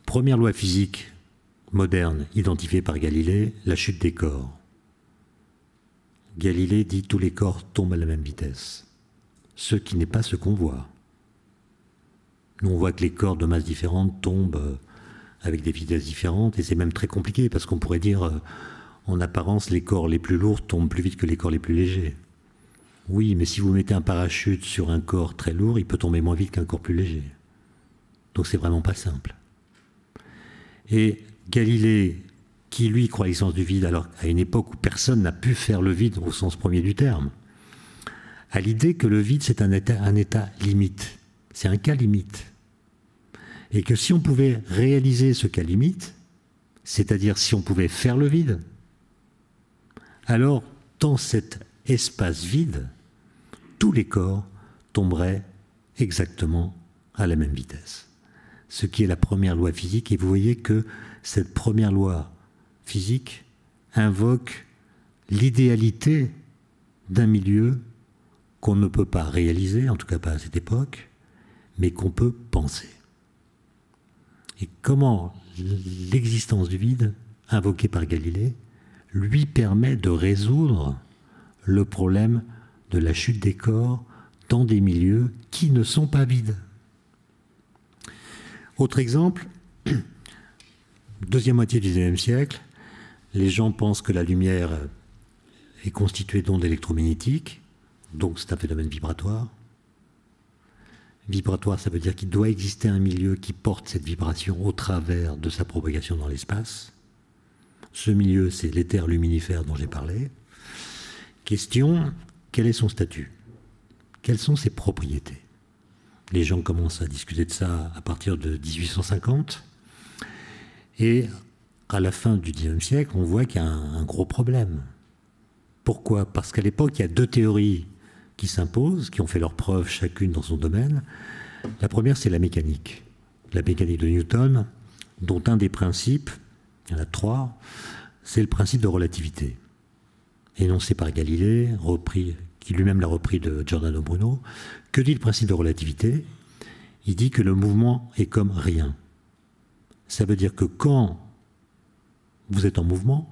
Première loi physique moderne identifiée par Galilée, la chute des corps. Galilée dit tous les corps tombent à la même vitesse, ce qui n'est pas ce qu'on voit. Nous on voit que les corps de masse différentes tombent avec des vitesses différentes, et c'est même très compliqué, parce qu'on pourrait dire, en apparence, les corps les plus lourds tombent plus vite que les corps les plus légers. Oui, mais si vous mettez un parachute sur un corps très lourd, il peut tomber moins vite qu'un corps plus léger. Donc c'est vraiment pas simple. Et Galilée, qui lui croit à l'existence du vide, alors à une époque où personne n'a pu faire le vide au sens premier du terme, a l'idée que le vide c'est un état limite, c'est un cas limite. Et que si on pouvait réaliser ce cas limite, c'est-à-dire si on pouvait faire le vide, alors dans cet espace vide, tous les corps tomberaient exactement à la même vitesse. Ce qui est la première loi physique, et vous voyez que cette première loi physique invoque l'idéalité d'un milieu qu'on ne peut pas réaliser, en tout cas pas à cette époque, mais qu'on peut penser. Et comment l'existence du vide, invoquée par Galilée, lui permet de résoudre le problème de la chute des corps dans des milieux qui ne sont pas vides. Autre exemple, deuxième moitié du XIXe siècle, les gens pensent que la lumière est constituée d'ondes électromagnétiques, donc c'est un phénomène vibratoire. Vibratoire, ça veut dire qu'il doit exister un milieu qui porte cette vibration au travers de sa propagation dans l'espace. Ce milieu, c'est l'éther luminifère dont j'ai parlé. Question, quel est son statut? Quelles sont ses propriétés? Les gens commencent à discuter de ça à partir de 1850. Et à la fin du XIXe siècle, on voit qu'il y a un gros problème. Pourquoi? Parce qu'à l'époque, il y a deux théories qui s'imposent, qui ont fait leurs preuves chacune dans son domaine. La première, c'est la mécanique de Newton, dont un des principes, il y en a trois, c'est le principe de relativité, énoncé par Galilée, qui lui-même l'a repris de Giordano Bruno. Que dit le principe de relativité? Il dit que le mouvement est comme rien. Ça veut dire que quand vous êtes en mouvement,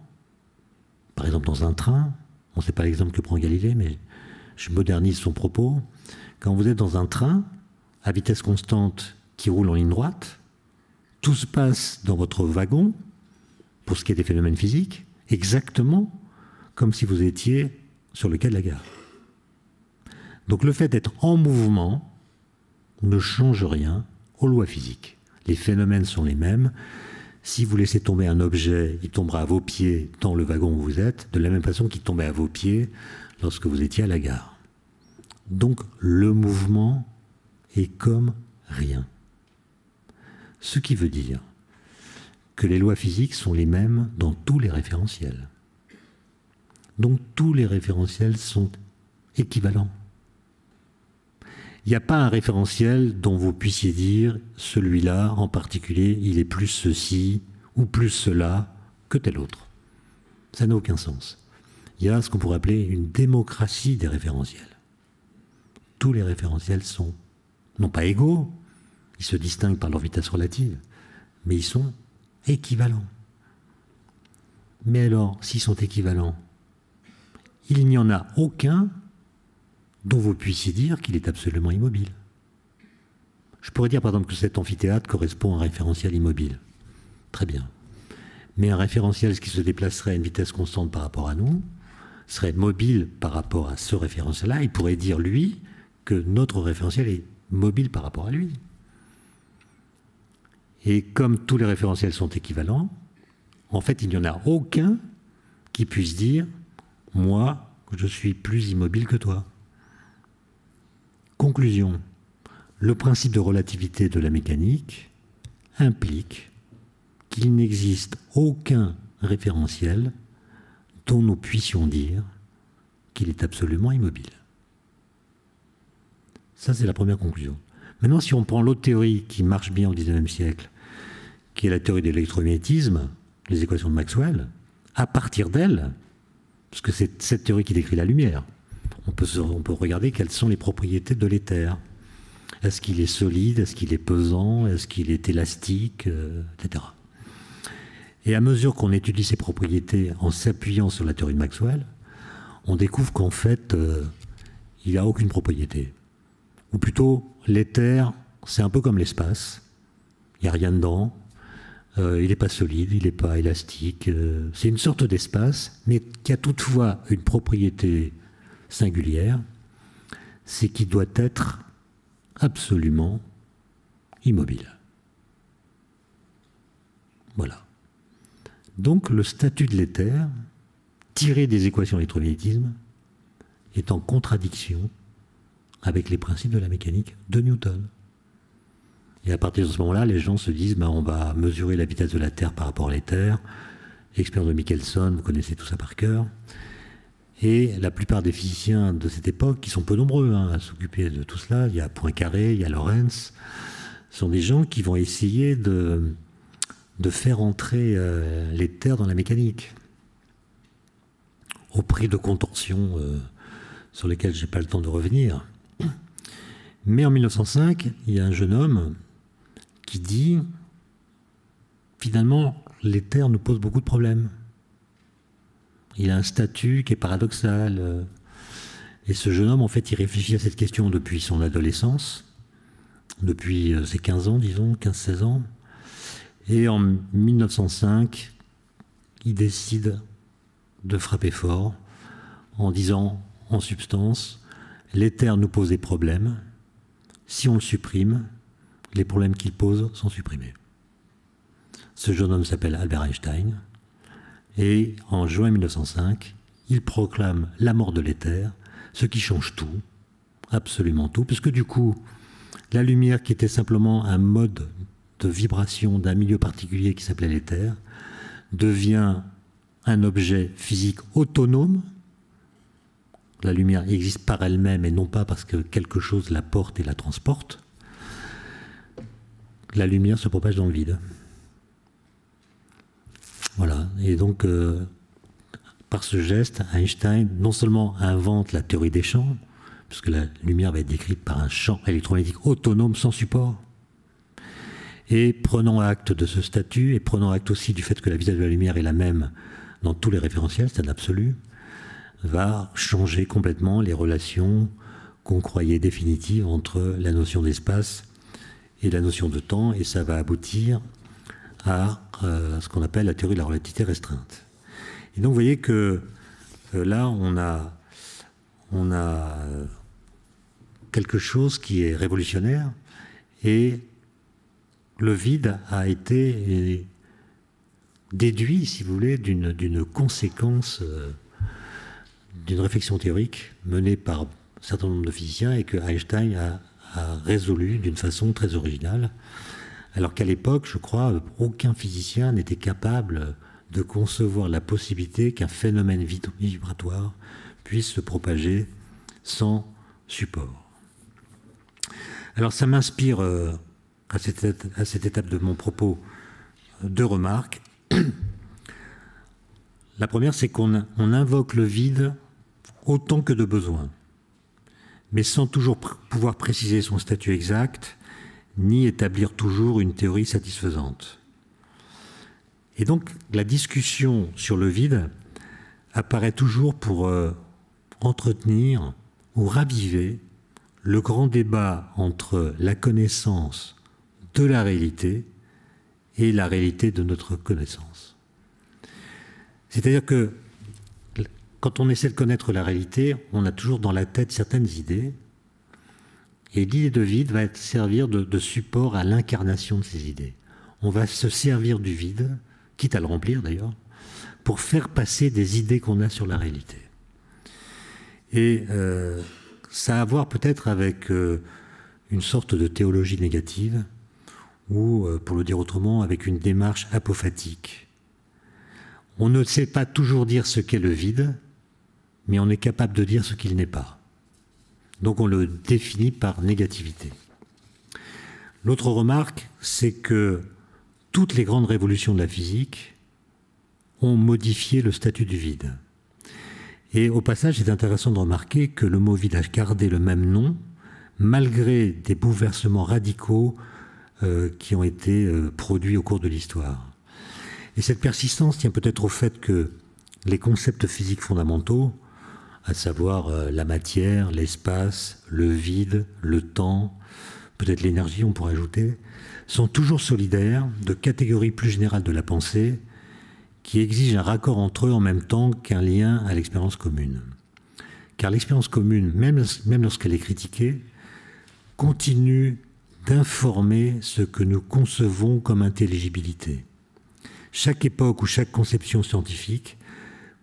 par exemple dans un train, on ne sait pas l'exemple que prend Galilée, mais je modernise son propos, quand vous êtes dans un train, à vitesse constante qui roule en ligne droite, tout se passe dans votre wagon, pour ce qui est des phénomènes physiques, exactement comme si vous étiez sur le quai de la gare. Donc le fait d'être en mouvement ne change rien aux lois physiques. Les phénomènes sont les mêmes. Si vous laissez tomber un objet, il tombera à vos pieds dans le wagon où vous êtes, de la même façon qu'il tombait à vos pieds lorsque vous étiez à la gare. Donc le mouvement est comme rien. Ce qui veut dire que les lois physiques sont les mêmes dans tous les référentiels. Donc tous les référentiels sont équivalents. Il n'y a pas un référentiel dont vous puissiez dire celui-là en particulier, il est plus ceci ou plus cela que tel autre. Ça n'a aucun sens. Il y a ce qu'on pourrait appeler une démocratie des référentiels. tous les référentiels sont, non pas égaux, ils se distinguent par leur vitesse relative, mais ils sont équivalents. Mais alors, s'ils sont équivalents, il n'y en a aucun dont vous puissiez dire qu'il est absolument immobile. Je pourrais dire par exemple que cet amphithéâtre correspond à un référentiel immobile. Très bien. Mais un référentiel qui se déplacerait à une vitesse constante par rapport à nous serait mobile par rapport à ce référentiel-là. Il pourrait dire, lui, que notre référentiel est mobile par rapport à lui. Et comme tous les référentiels sont équivalents, en fait, il n'y en a aucun qui puisse dire « moi, je suis plus immobile que toi ». Conclusion. Le principe de relativité de la mécanique implique qu'il n'existe aucun référentiel dont nous puissions dire qu'il est absolument immobile. Ça, c'est la première conclusion. Maintenant, si on prend l'autre théorie qui marche bien au XIXe siècle, qui est la théorie de l'électromagnétisme, les équations de Maxwell, à partir d'elle, parce que c'est cette théorie qui décrit la lumière, on peut regarder quelles sont les propriétés de l'éther. Est-ce qu'il est solide? Est-ce qu'il est pesant? Est-ce qu'il est élastique? Etc. Et à mesure qu'on étudie ces propriétés en s'appuyant sur la théorie de Maxwell, on découvre qu'en fait, il n'y a aucune propriété. Ou plutôt, l'éther, c'est un peu comme l'espace. Il n'y a rien dedans. Il n'est pas solide, il n'est pas élastique. C'est une sorte d'espace, mais qui a toutefois une propriété singulière, c'est qu'il doit être absolument immobile. Voilà. Donc le statut de l'éther, tiré des équations d'électromagnétisme, est en contradiction avec les principes de la mécanique de Newton. Et à partir de ce moment-là, les gens se disent on va mesurer la vitesse de la Terre par rapport à l'éther. Expérience de Michelson, vous connaissez tout ça par cœur. Et la plupart des physiciens de cette époque, qui sont peu nombreux à s'occuper de tout cela, il y a Poincaré, il y a Lorentz, sont des gens qui vont essayer de faire entrer l'éther dans la mécanique, au prix de contorsions sur lesquelles je n'ai pas le temps de revenir. Mais en 1905, il y a un jeune homme qui dit « Finalement, l'éther nous pose beaucoup de problèmes. Il a un statut qui est paradoxal. » Et ce jeune homme, en fait, il réfléchit à cette question depuis son adolescence, depuis ses 15 ans, disons, 15-16 ans. Et en 1905, il décide de frapper fort en disant, en substance, l'éther nous pose des problèmes. Si on le supprime, les problèmes qu'il pose sont supprimés. Ce jeune homme s'appelle Albert Einstein. Et en juin 1905, il proclame la mort de l'éther, ce qui change tout, absolument tout, puisque du coup, la lumière qui était simplement un mode de vibration d'un milieu particulier qui s'appelait l'éther, devient un objet physique autonome. La lumière existe par elle-même et non pas parce que quelque chose la porte et la transporte. La lumière se propage dans le vide. Voilà. Et donc, par ce geste, Einstein non seulement invente la théorie des champs, puisque la lumière va être décrite par un champ électromagnétique autonome sans support, et prenant acte de ce statut, et prenant acte aussi du fait que la vitesse de la lumière est la même dans tous les référentiels, c'est l'absolu, va changer complètement les relations qu'on croyait définitives entre la notion d'espace et la notion de temps, et ça va aboutir à ce qu'on appelle la théorie de la relativité restreinte. Et donc vous voyez que là, on a quelque chose qui est révolutionnaire, et le vide a été déduit, si vous voulez, d'une conséquence d'une réflexion théorique menée par un certain nombre de physiciens et que Einstein a résolu d'une façon très originale. Alors qu'à l'époque, je crois, aucun physicien n'était capable de concevoir la possibilité qu'un phénomène vibratoire puisse se propager sans support. Alors ça m'inspire, à cette étape de mon propos, deux remarques. La première, c'est qu'on invoque le vide autant que de besoin. mais sans toujours pouvoir préciser son statut exact, ni établir toujours une théorie satisfaisante. Et donc, la discussion sur le vide apparaît toujours pour entretenir ou raviver le grand débat entre la connaissance de la réalité et la réalité de notre connaissance. C'est-à-dire que quand on essaie de connaître la réalité, on a toujours dans la tête certaines idées, et l'idée de vide va servir de support à l'incarnation de ces idées. On va se servir du vide, quitte à le remplir d'ailleurs, pour faire passer des idées qu'on a sur la réalité. Et ça a à voir peut-être avec une sorte de théologie négative, ou, pour le dire autrement, avec une démarche apophatique. On ne sait pas toujours dire ce qu'est le vide, mais on est capable de dire ce qu'il n'est pas. Donc on le définit par négativité. L'autre remarque, c'est que toutes les grandes révolutions de la physique ont modifié le statut du vide. Et au passage, c'est intéressant de remarquer que le mot vide a gardé le même nom, malgré des bouleversements radicaux qui ont été produits au cours de l'histoire. Et cette persistance tient peut-être au fait que les concepts physiques fondamentaux, à savoir la matière, l'espace, le vide, le temps, peut-être l'énergie, on pourrait ajouter, sont toujours solidaires de catégories plus générales de la pensée qui exigent un raccord entre eux en même temps qu'un lien à l'expérience commune. Car l'expérience commune, même lorsqu'elle est critiquée, continue d'informer ce que nous concevons comme intelligibilité. Chaque époque ou chaque conception scientifique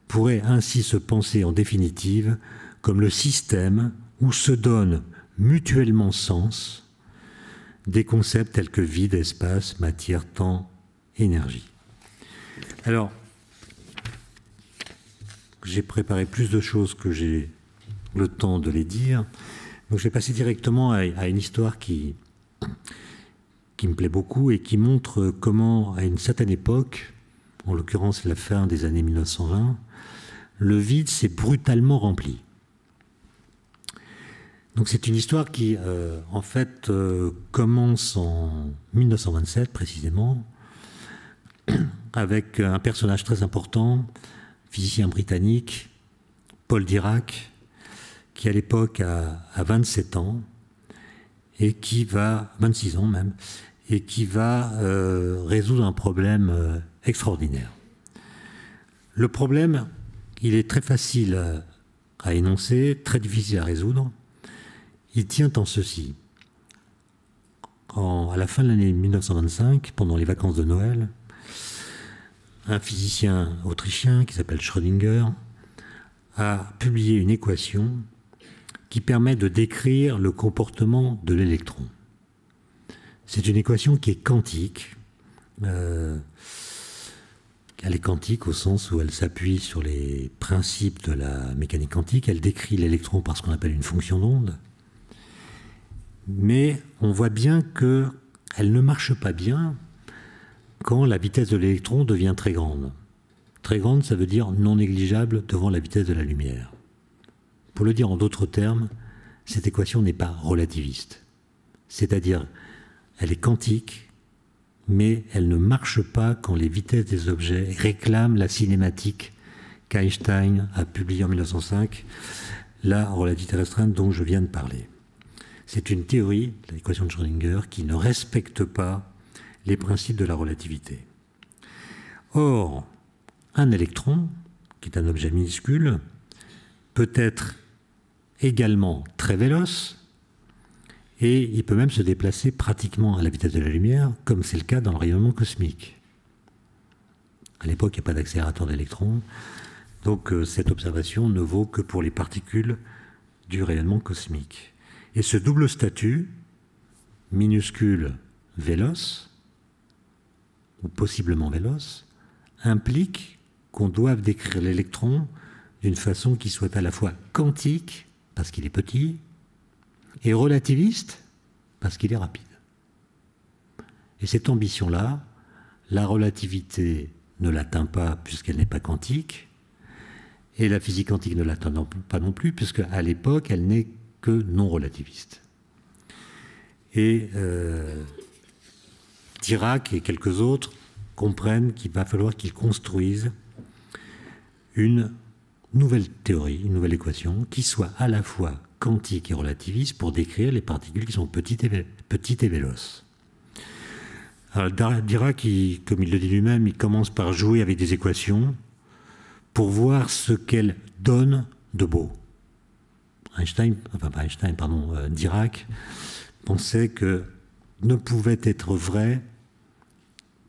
pourrait ainsi se penser en définitive comme le système où se donnent mutuellement sens des concepts tels que vide, espace, matière, temps, énergie. Alors, j'ai préparé plus de choses que j'ai le temps de les dire, donc je vais passer directement à une histoire qui me plaît beaucoup et qui montre comment, à une certaine époque, en l'occurrence la fin des années 1920, le vide s'est brutalement rempli. Donc c'est une histoire qui, en fait, commence en 1927 précisément, avec un personnage très important, physicien britannique, Paul Dirac, qui à l'époque a 27 ans, et qui va, 26 ans même, et qui va résoudre un problème extraordinaire. Le problème, il est très facile à énoncer, très difficile à résoudre. Il tient en ceci. À la fin de l'année 1925, pendant les vacances de Noël, un physicien autrichien qui s'appelle Schrödinger a publié une équation qui permet de décrire le comportement de l'électron. C'est une équation qui est quantique. Elle est quantique au sens où elle s'appuie sur les principes de la mécanique quantique. Elle décrit l'électron par ce qu'on appelle une fonction d'onde. Mais on voit bien qu'elle ne marche pas bien quand la vitesse de l'électron devient très grande. Très grande, ça veut dire non négligeable devant la vitesse de la lumière. Pour le dire en d'autres termes, cette équation n'est pas relativiste. C'est-à-dire, elle est quantique, mais elle ne marche pas quand les vitesses des objets réclament la cinématique qu'Einstein a publiée en 1905, la relativité restreinte dont je viens de parler. C'est une théorie, l'équation de Schrödinger, qui ne respecte pas les principes de la relativité. Or, un électron, qui est un objet minuscule, peut être également très véloce, et il peut même se déplacer pratiquement à la vitesse de la lumière, comme c'est le cas dans le rayonnement cosmique. À l'époque, il n'y a pas d'accélérateur d'électrons, donc cette observation ne vaut que pour les particules du rayonnement cosmique. Et ce double statut, minuscule, véloce, ou possiblement véloce, implique qu'on doive décrire l'électron d'une façon qui soit à la fois quantique, parce qu'il est petit, et relativiste, parce qu'il est rapide. Et cette ambition-là, la relativité ne l'atteint pas puisqu'elle n'est pas quantique, et la physique quantique ne l'atteint pas non plus, puisqu'à l'époque, elle n'est que non relativiste. Et Dirac et quelques autres comprennent qu'il va falloir qu'ils construisent une nouvelle théorie, une nouvelle équation qui soit à la fois quantique et relativiste pour décrire les particules qui sont petites et véloces. Alors Dirac, comme il le dit lui-même, il commence par jouer avec des équations pour voir ce qu'elles donnent de beau. Dirac pensait que ne pouvaient être vraies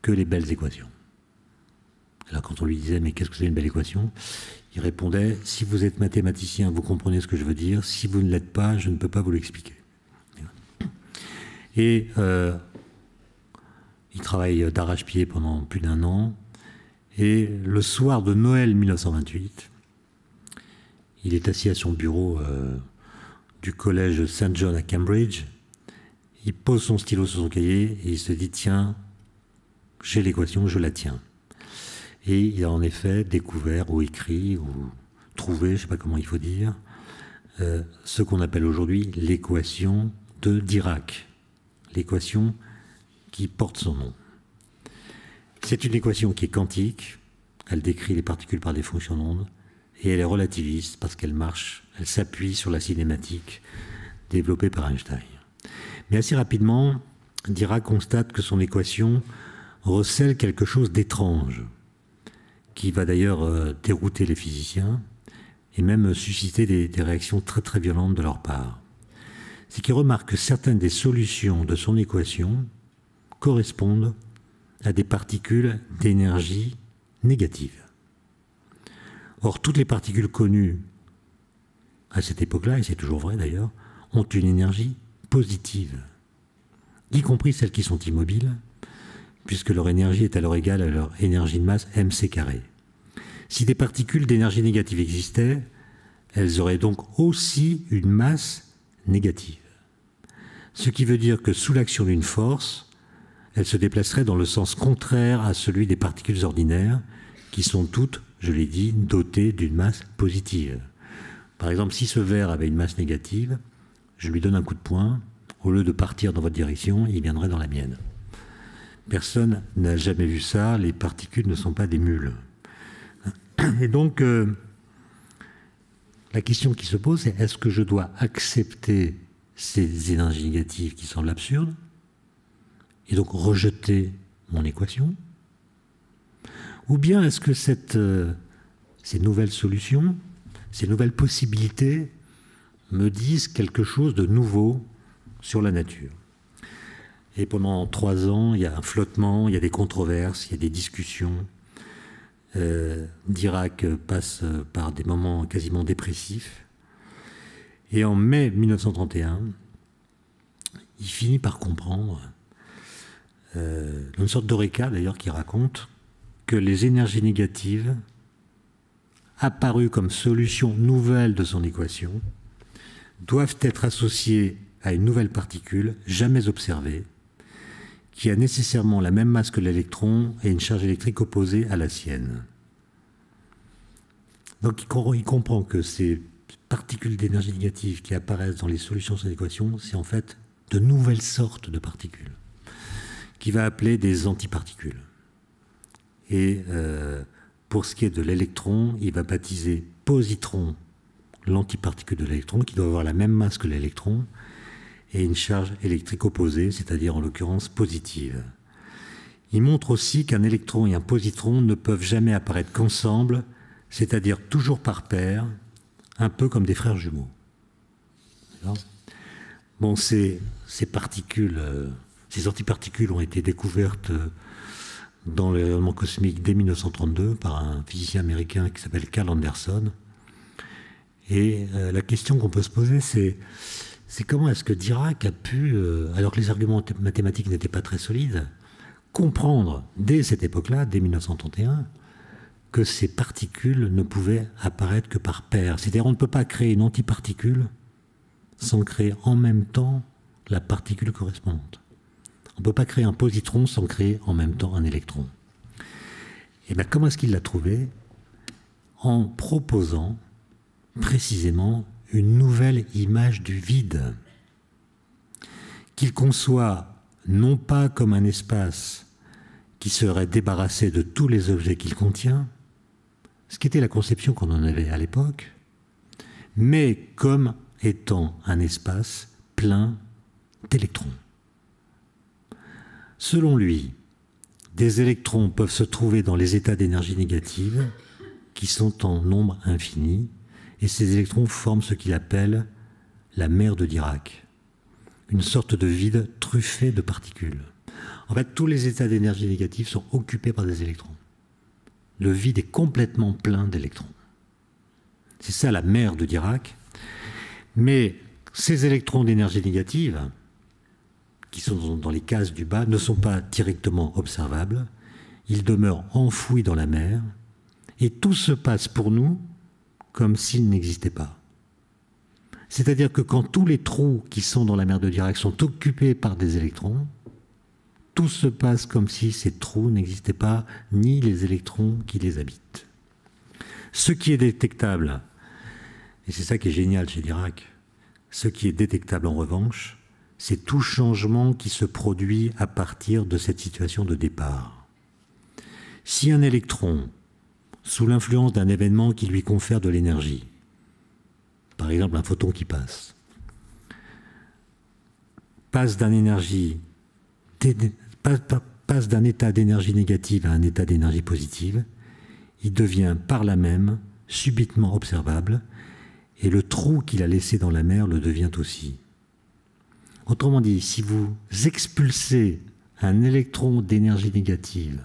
que les belles équations. Alors quand on lui disait « mais qu'est-ce que c'est une belle équation ?» il répondait « si vous êtes mathématicien, vous comprenez ce que je veux dire, si vous ne l'êtes pas, je ne peux pas vous l'expliquer. » Et il travaille d'arrache-pied pendant plus d'1 an, et le soir de Noël 1928, il est assis à son bureau du collège St. John à Cambridge, il pose son stylo sur son cahier et il se dit « tiens, j'ai l'équation, je la tiens ». Et il a en effet découvert ou écrit ou trouvé, je ne sais pas comment il faut dire, ce qu'on appelle aujourd'hui l'équation de Dirac, l'équation qui porte son nom. C'est une équation qui est quantique, elle décrit les particules par des fonctions d'onde, et elle est relativiste parce qu'elle marche, elle s'appuie sur la cinématique développée par Einstein. Mais assez rapidement, Dirac constate que son équation recèle quelque chose d'étrange, qui va d'ailleurs dérouter les physiciens et même susciter des réactions très très violentes de leur part. C'est qu'il remarque que certaines des solutions de son équation correspondent à des particules d'énergie négative. Or, toutes les particules connues à cette époque-là, et c'est toujours vrai d'ailleurs, ont une énergie positive, y compris celles qui sont immobiles, puisque leur énergie est alors égale à leur énergie de masse mc². Si des particules d'énergie négative existaient, elles auraient donc aussi une masse négative. Ce qui veut dire que sous l'action d'une force, elles se déplaceraient dans le sens contraire à celui des particules ordinaires, qui sont toutes, je l'ai dit, dotées d'une masse positive. Par exemple, si ce verre avait une masse négative, je lui donne un coup de poing, au lieu de partir dans votre direction, il viendrait dans la mienne. Personne n'a jamais vu ça, les particules ne sont pas des mules. Et donc, la question qui se pose, c'est est-ce que je dois accepter ces énergies négatives qui semblent absurdes, et donc rejeter mon équation? Ou bien est-ce que ces nouvelles solutions, ces nouvelles possibilités me disent quelque chose de nouveau sur la nature? Et pendant 3 ans, il y a un flottement, il y a des controverses, il y a des discussions. Dirac passe par des moments quasiment dépressifs. Et en mai 1931, il finit par comprendre, une sorte d'eureka d'ailleurs, qui raconte que les énergies négatives, apparues comme solution nouvelle de son équation, doivent être associées à une nouvelle particule jamais observée, qui a nécessairement la même masse que l'électron et une charge électrique opposée à la sienne. Donc il comprend que ces particules d'énergie négative qui apparaissent dans les solutions de cette équation, c'est en fait de nouvelles sortes de particules, qu'il va appeler des antiparticules. Et pour ce qui est de l'électron, il va baptiser positron l'antiparticule de l'électron, qui doit avoir la même masse que l'électron, et une charge électrique opposée, c'est-à-dire en l'occurrence positive. Il montre aussi qu'un électron et un positron ne peuvent jamais apparaître qu'ensemble, c'est-à-dire toujours par paire, un peu comme des frères jumeaux. Bon, ces particules, ces antiparticules ont été découvertes dans le rayonnement cosmique dès 1932 par un physicien américain qui s'appelle Carl Anderson. Et la question qu'on peut se poser, c'est comment est-ce que Dirac a pu, alors que les arguments mathématiques n'étaient pas très solides, comprendre dès cette époque-là, dès 1931, que ces particules ne pouvaient apparaître que par paires. C'est-à-dire on ne peut pas créer une antiparticule sans créer en même temps la particule correspondante. On ne peut pas créer un positron sans créer en même temps un électron. Et bien comment est-ce qu'il l'a trouvé? En proposant précisément une nouvelle image du vide, qu'il conçoit non pas comme un espace qui serait débarrassé de tous les objets qu'il contient, ce qui était la conception qu'on en avait à l'époque, mais comme étant un espace plein d'électrons. Selon lui, des électrons peuvent se trouver dans les états d'énergie négative qui sont en nombre infini, et ces électrons forment ce qu'il appelle la mer de Dirac, une sorte de vide truffé de particules. En fait, tous les états d'énergie négative sont occupés par des électrons. Le vide est complètement plein d'électrons. C'est ça la mer de Dirac. Mais ces électrons d'énergie négative, qui sont dans les cases du bas, ne sont pas directement observables. Ils demeurent enfouis dans la mer, et tout se passe pour nous comme s'ils n'existaient pas. C'est-à-dire que quand tous les trous qui sont dans la mer de Dirac sont occupés par des électrons, tout se passe comme si ces trous n'existaient pas, ni les électrons qui les habitent. Ce qui est détectable, et c'est ça qui est génial chez Dirac, ce qui est détectable en revanche, c'est tout changement qui se produit à partir de cette situation de départ. Si un électron, sous l'influence d'un événement qui lui confère de l'énergie, par exemple un photon qui passe d'un état d'énergie négative à un état d'énergie positive, il devient par là même subitement observable, et le trou qu'il a laissé dans la mer le devient aussi. Autrement dit, si vous expulsez un électron d'énergie négative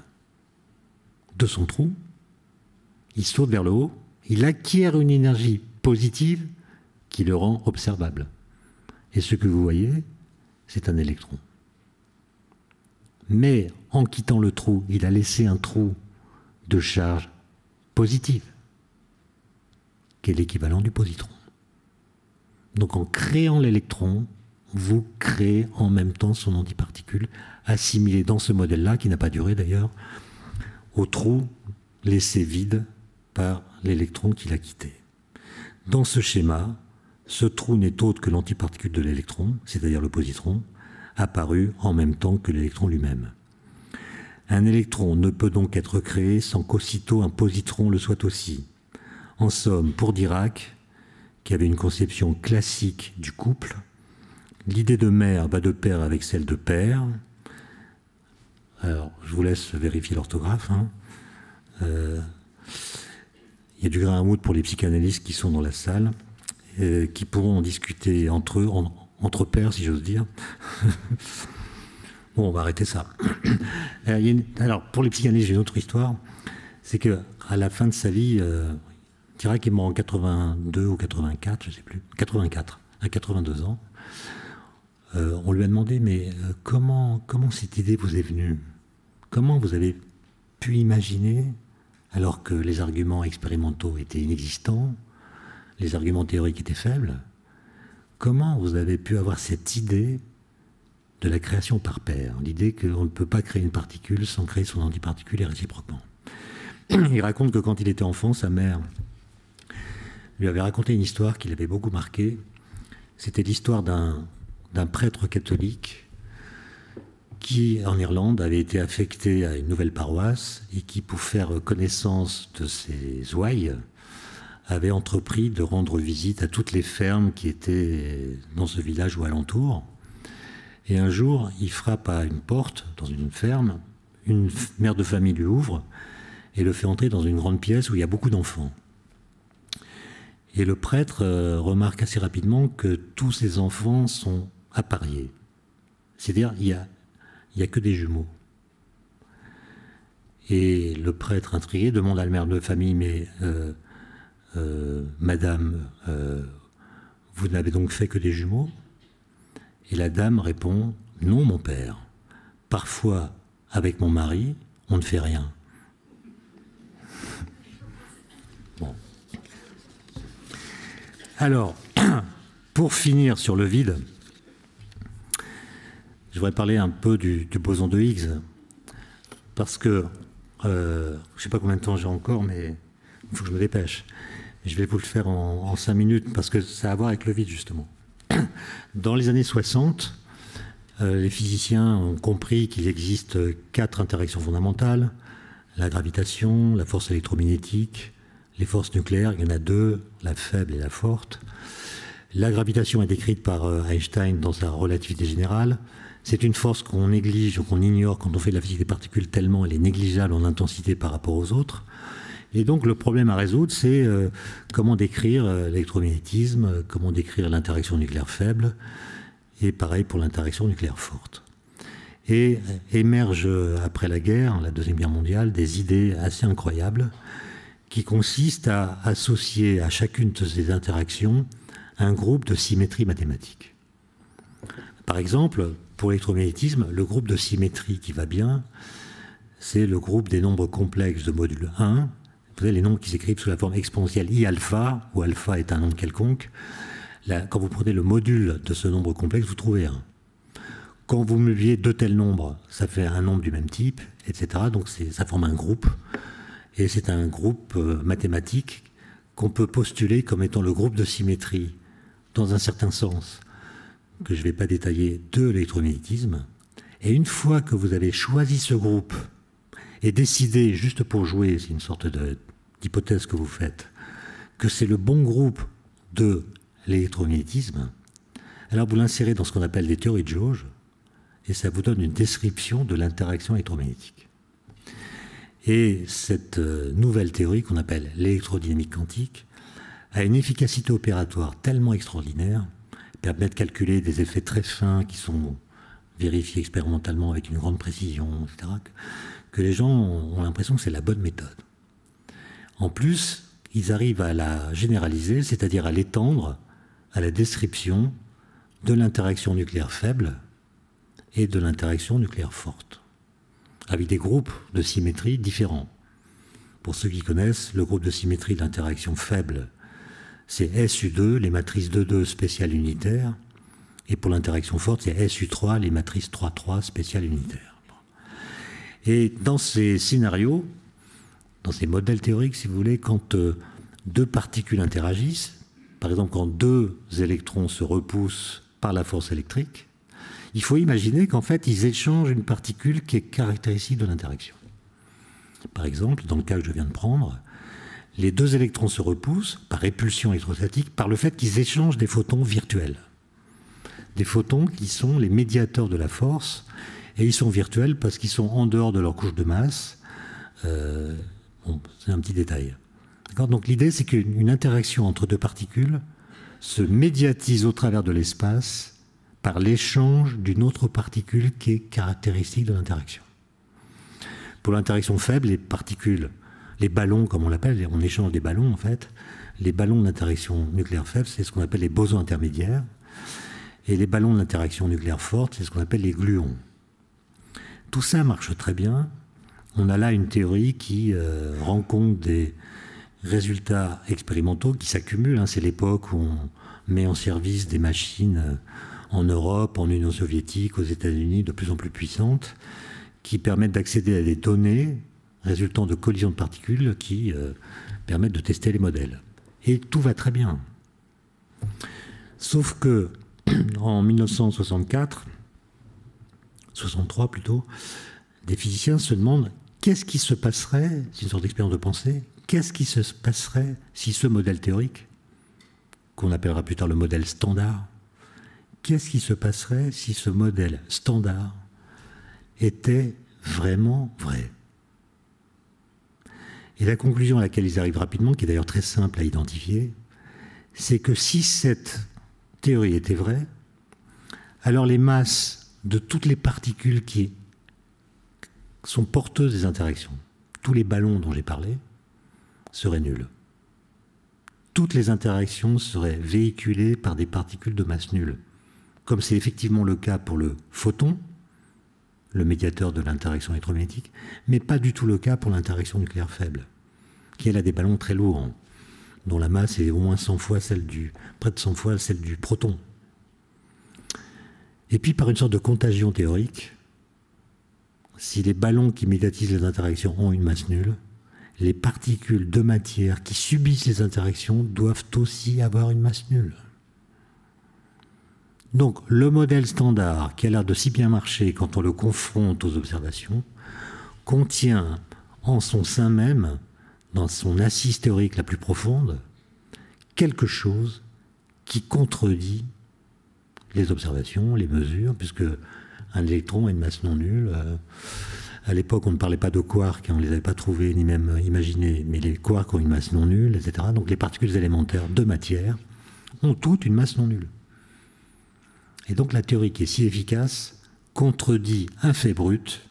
de son trou, il saute vers le haut, il acquiert une énergie positive qui le rend observable. Et ce que vous voyez, c'est un électron. Mais en quittant le trou, il a laissé un trou de charge positive, qui est l'équivalent du positron. Donc en créant l'électron, vous créez en même temps son antiparticule, assimilé dans ce modèle-là, qui n'a pas duré d'ailleurs, au trou laissé vide par l'électron qu'il a quitté. Dans ce schéma, ce trou n'est autre que l'antiparticule de l'électron, c'est-à-dire le positron, apparu en même temps que l'électron lui-même. Un électron ne peut donc être créé sans qu'aussitôt un positron le soit aussi. En somme, pour Dirac, qui avait une conception classique du couple, l'idée de mère va de pair avec celle de père. Alors, je vous laisse vérifier l'orthographe. Il y a du grain à moudre pour les psychanalystes qui sont dans la salle, qui pourront en discuter entre eux, entre pairs, si j'ose dire. Bon, on va arrêter ça. Alors, pour les psychanalystes, j'ai une autre histoire. C'est qu'à la fin de sa vie, Dirac est mort en 82 ou 84, je ne sais plus, 84, à 82 ans. On lui a demandé, mais comment cette idée vous est venue? Comment vous avez pu imaginer, alors que les arguments expérimentaux étaient inexistants, les arguments théoriques étaient faibles, comment vous avez pu avoir cette idée de la création par paire, l'idée qu'on ne peut pas créer une particule sans créer son antiparticule et réciproquement? Il raconte que quand il était enfant, sa mère lui avait raconté une histoire qui l'avait beaucoup marqué. C'était l'histoire d'un prêtre catholique qui, en Irlande, avait été affecté à une nouvelle paroisse et qui, pour faire connaissance de ses ouailles, avait entrepris de rendre visite à toutes les fermes qui étaient dans ce village ou alentour. Et un jour, il frappe à une porte dans une ferme, une mère de famille lui ouvre et le fait entrer dans une grande pièce où il y a beaucoup d'enfants. Et le prêtre remarque assez rapidement que tous ces enfants sont appariés. C'est-à-dire, il y a que des jumeaux. Et le prêtre, intrigué, demande à la mère de famille, mais madame, vous n'avez donc fait que des jumeaux? Et la dame répond, non mon père, parfois avec mon mari, on ne fait rien. Bon. Alors, pour finir sur le vide, je voudrais parler un peu du boson de Higgs, parce que, je ne sais pas combien de temps j'ai encore, mais il faut que je me dépêche. Je vais vous le faire en 5 minutes parce que ça a à voir avec le vide, justement. Dans les années 60, les physiciens ont compris qu'il existe 4 interactions fondamentales: la gravitation, la force électromagnétique, les forces nucléaires. Il y en a 2, la faible et la forte. La gravitation est décrite par Einstein dans sa relativité générale. C'est une force qu'on néglige ou qu'on ignore quand on fait de la physique des particules, tellement elle est négligeable en intensité par rapport aux autres. Et donc le problème à résoudre, c'est comment décrire l'électromagnétisme, comment décrire l'interaction nucléaire faible, et pareil pour l'interaction nucléaire forte. Et émergent après la guerre, la Deuxième Guerre mondiale, des idées assez incroyables qui consistent à associer à chacune de ces interactions un groupe de symétrie mathématique. Par exemple, pour l'électromagnétisme, le groupe de symétrie qui va bien, c'est le groupe des nombres complexes de module 1. Vous avez les nombres qui s'écrivent sous la forme exponentielle I alpha, où alpha est un nombre quelconque. Là, quand vous prenez le module de ce nombre complexe, vous trouvez 1. Quand vous multipliez 2 tels nombres, ça fait un nombre du même type, etc. Donc ça forme un groupe. Et c'est un groupe mathématique qu'on peut postuler comme étant le groupe de symétrie, dans un certain sens, que je ne vais pas détailler, de l'électromagnétisme. Et une fois que vous avez choisi ce groupe et décidé, juste pour jouer, c'est une sorte d'hypothèse que vous faites, que c'est le bon groupe de l'électromagnétisme, alors vous l'insérez dans ce qu'on appelle des théories de jauge, et ça vous donne une description de l'interaction électromagnétique. Et cette nouvelle théorie, qu'on appelle l'électrodynamique quantique, a une efficacité opératoire tellement extraordinaire, permet de calculer des effets très fins qui sont vérifiés expérimentalement avec une grande précision, etc., que les gens ont l'impression que c'est la bonne méthode. En plus, ils arrivent à la généraliser, c'est-à-dire à l'étendre à la description de l'interaction nucléaire faible et de l'interaction nucléaire forte, avec des groupes de symétrie différents. Pour ceux qui connaissent, le groupe de symétrie d'interaction faible, c'est SU2, les matrices 2,2 spéciales unitaires, et pour l'interaction forte, c'est SU3, les matrices 3,3 spéciales unitaires. Et dans ces scénarios, dans ces modèles théoriques, si vous voulez, quand 2 particules interagissent, par exemple quand 2 électrons se repoussent par la force électrique, il faut imaginer qu'en fait, ils échangent une particule qui est caractéristique de l'interaction. Par exemple, dans le cas que je viens de prendre, les 2 électrons se repoussent par répulsion électrostatique par le fait qu'ils échangent des photons virtuels. Des photons qui sont les médiateurs de la force, et ils sont virtuels parce qu'ils sont en dehors de leur couche de masse. Bon, c'est un petit détail. Donc l'idée, c'est qu'une interaction entre 2 particules se médiatise au travers de l'espace par l'échange d'une autre particule qui est caractéristique de l'interaction. Pour l'interaction faible, les particules, les ballons, comme on l'appelle, on échange des ballons en fait, les ballons d'interaction nucléaire faible, c'est ce qu'on appelle les bosons intermédiaires, et les ballons d'interaction nucléaire forte, c'est ce qu'on appelle les gluons. Tout ça marche très bien. On a là une théorie qui rend compte des résultats expérimentaux qui s'accumulent. C'est l'époque où on met en service des machines en Europe, en Union soviétique, aux États-Unis, de plus en plus puissantes, qui permettent d'accéder à des données résultant de collisions de particules qui permettent de tester les modèles. Et tout va très bien. Sauf que en 1964, 63 plutôt, des physiciens se demandent qu'est-ce qui se passerait, c'est une sorte d'expérience de pensée, qu'est-ce qui se passerait si ce modèle théorique, qu'on appellera plus tard le modèle standard, qu'est-ce qui se passerait si ce modèle standard était vraiment vrai? Et la conclusion à laquelle ils arrivent rapidement, qui est d'ailleurs très simple à identifier, c'est que si cette théorie était vraie, alors les masses de toutes les particules qui sont porteuses des interactions, tous les ballons dont j'ai parlé, seraient nuls. Toutes les interactions seraient véhiculées par des particules de masse nulle, comme c'est effectivement le cas pour le photon, le médiateur de l'interaction électromagnétique, mais pas du tout le cas pour l'interaction nucléaire faible, qui elle a des ballons très lourds, dont la masse est au moins 100 fois près de 100 fois celle du proton. Et puis, par une sorte de contagion théorique, si les ballons qui médiatisent les interactions ont une masse nulle, les particules de matière qui subissent les interactions doivent aussi avoir une masse nulle. Donc le modèle standard, qui a l'air de si bien marcher quand on le confronte aux observations, contient en son sein même, dans son assise théorique la plus profonde, quelque chose qui contredit les observations, les mesures, puisque un électron a une masse non nulle. À l'époque, on ne parlait pas de quarks, on ne les avait pas trouvés, ni même imaginés, mais les quarks ont une masse non nulle, etc. Donc les particules élémentaires de matière ont toutes une masse non nulle. Et donc la théorie qui est si efficace contredit un fait brut,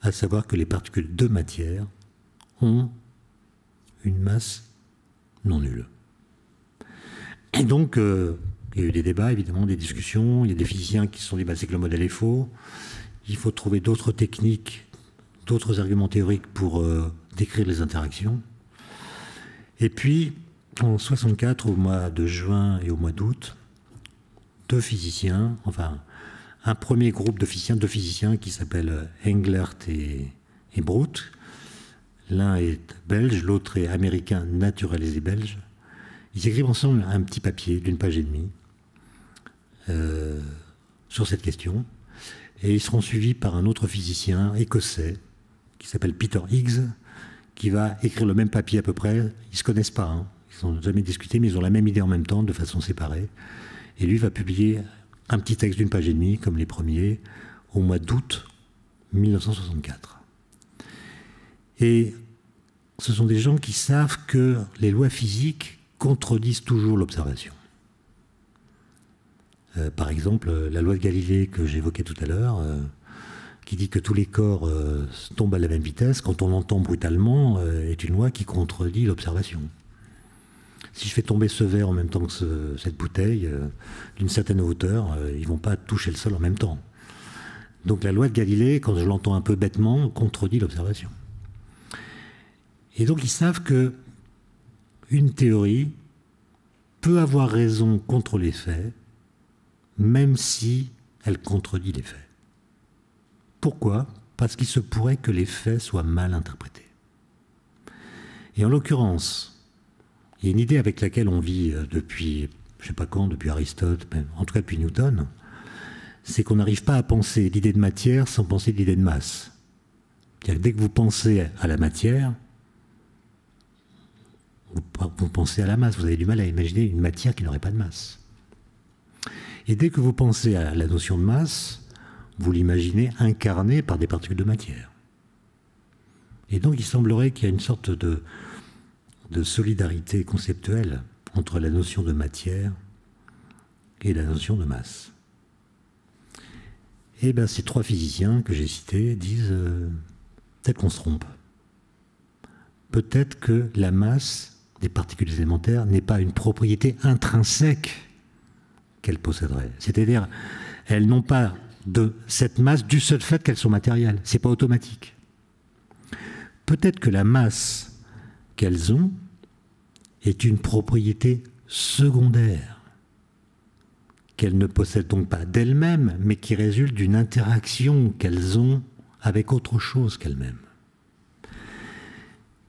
à savoir que les particules de matière ont une masse non nulle. Et donc, il y a eu des débats, évidemment, des discussions, il y a des physiciens qui se sont dit bah, c'est que le modèle est faux, il faut trouver d'autres techniques, d'autres arguments théoriques pour décrire les interactions. Et puis, en 1964, au mois de juin et au mois d'août, deux physiciens, enfin, un premier groupe de physiciens, deux physiciens qui s'appellent Englert et Brout. L'un est belge, l'autre est américain naturalisé belge. Ils écrivent ensemble un petit papier d'une page et demie sur cette question. Et ils seront suivis par un autre physicien écossais qui s'appelle Peter Higgs, qui va écrire le même papier à peu près. Ils ne se connaissent pas, hein. Ils n'ont jamais discuté, mais ils ont la même idée en même temps, de façon séparée. Et lui va publier un petit texte d'une page et demie, comme les premiers, au mois d'août 1964. Et ce sont des gens qui savent que les lois physiques contredisent toujours l'observation. Par exemple, la loi de Galilée que j'évoquais tout à l'heure, qui dit que tous les corps tombent à la même vitesse, quand on l'entend brutalement, est une loi qui contredit l'observation. Si je fais tomber ce verre en même temps que cette bouteille, d'une certaine hauteur, ils ne vont pas toucher le sol en même temps. Donc la loi de Galilée, quand je l'entends un peu bêtement, contredit l'observation. Et donc ils savent que une théorie peut avoir raison contre les faits, même si elle contredit les faits. Pourquoi ? Parce qu'il se pourrait que les faits soient mal interprétés. Et en l'occurrence, il y a une idée avec laquelle on vit depuis, je ne sais pas quand, depuis Aristote, mais en tout cas depuis Newton, c'est qu'on n'arrive pas à penser l'idée de matière sans penser l'idée de masse. C'est-à-dire que dès que vous pensez à la matière, vous pensez à la masse. Vous avez du mal à imaginer une matière qui n'aurait pas de masse. Et dès que vous pensez à la notion de masse, vous l'imaginez incarnée par des particules de matière. Et donc il semblerait qu'il y a une sorte de solidarité conceptuelle entre la notion de matière et la notion de masse. Et bien ces trois physiciens que j'ai cités disent peut-être qu'on se trompe. Peut-être que la masse des particules élémentaires n'est pas une propriété intrinsèque qu'elles posséderaient. C'est-à-dire, elles n'ont pas de cette masse du seul fait qu'elles sont matérielles. Ce n'est pas automatique. Peut-être que la masse qu'elles ont est une propriété secondaire, qu'elles ne possèdent donc pas d'elles-mêmes, mais qui résulte d'une interaction qu'elles ont avec autre chose qu'elles-mêmes.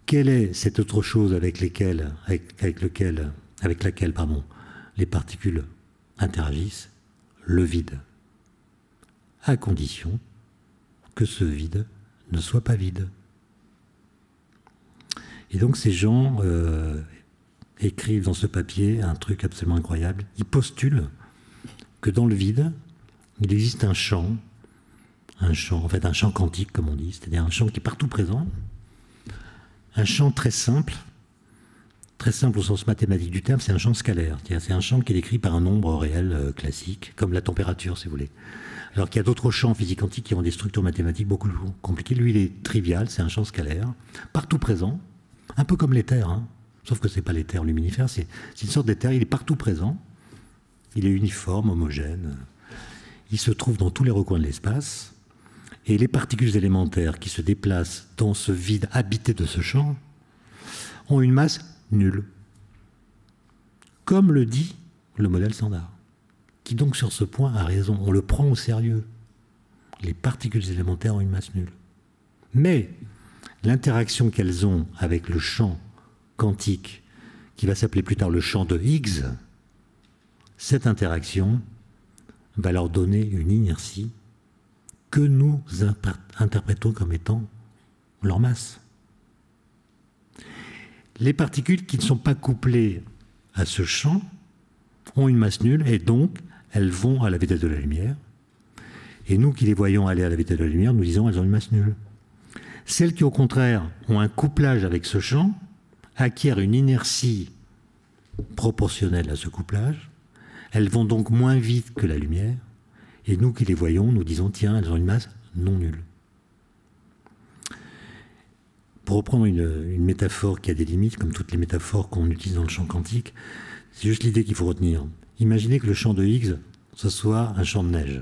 Quelle est cette autre chose avec laquelle les particules interagissent? Le vide. À condition que ce vide ne soit pas vide. Et donc ces gens écrivent dans ce papier un truc absolument incroyable. Ils postulent que dans le vide, il existe un champ quantique comme on dit, c'est-à-dire un champ qui est partout présent, un champ très simple au sens mathématique du terme, c'est un champ scalaire, c'est un champ qui est décrit par un nombre réel classique, comme la température si vous voulez. Alors qu'il y a d'autres champs physiques quantiques qui ont des structures mathématiques beaucoup plus compliquées. Lui, il est trivial, c'est un champ scalaire, partout présent, un peu comme l'éther, hein. Sauf que ce n'est pas l'éther luminifère, c'est une sorte d'éther, il est partout présent, il est uniforme, homogène, il se trouve dans tous les recoins de l'espace, et les particules élémentaires qui se déplacent dans ce vide habité de ce champ ont une masse nulle, comme le dit le modèle standard, qui donc sur ce point a raison, on le prend au sérieux. Les particules élémentaires ont une masse nulle. Mais l'interaction qu'elles ont avec le champ quantique, qui va s'appeler plus tard le champ de Higgs, cette interaction va leur donner une inertie que nous interprétons comme étant leur masse. Les particules qui ne sont pas couplées à ce champ ont une masse nulle et donc elles vont à la vitesse de la lumière. Et nous qui les voyons aller à la vitesse de la lumière, nous disons qu'elles ont une masse nulle. Celles qui, au contraire, ont un couplage avec ce champ acquièrent une inertie proportionnelle à ce couplage. Elles vont donc moins vite que la lumière. Et nous qui les voyons, nous disons, tiens, elles ont une masse non nulle. Pour reprendre une métaphore qui a des limites, comme toutes les métaphores qu'on utilise dans le champ quantique, c'est juste l'idée qu'il faut retenir. Imaginez que le champ de Higgs, ce soit un champ de neige,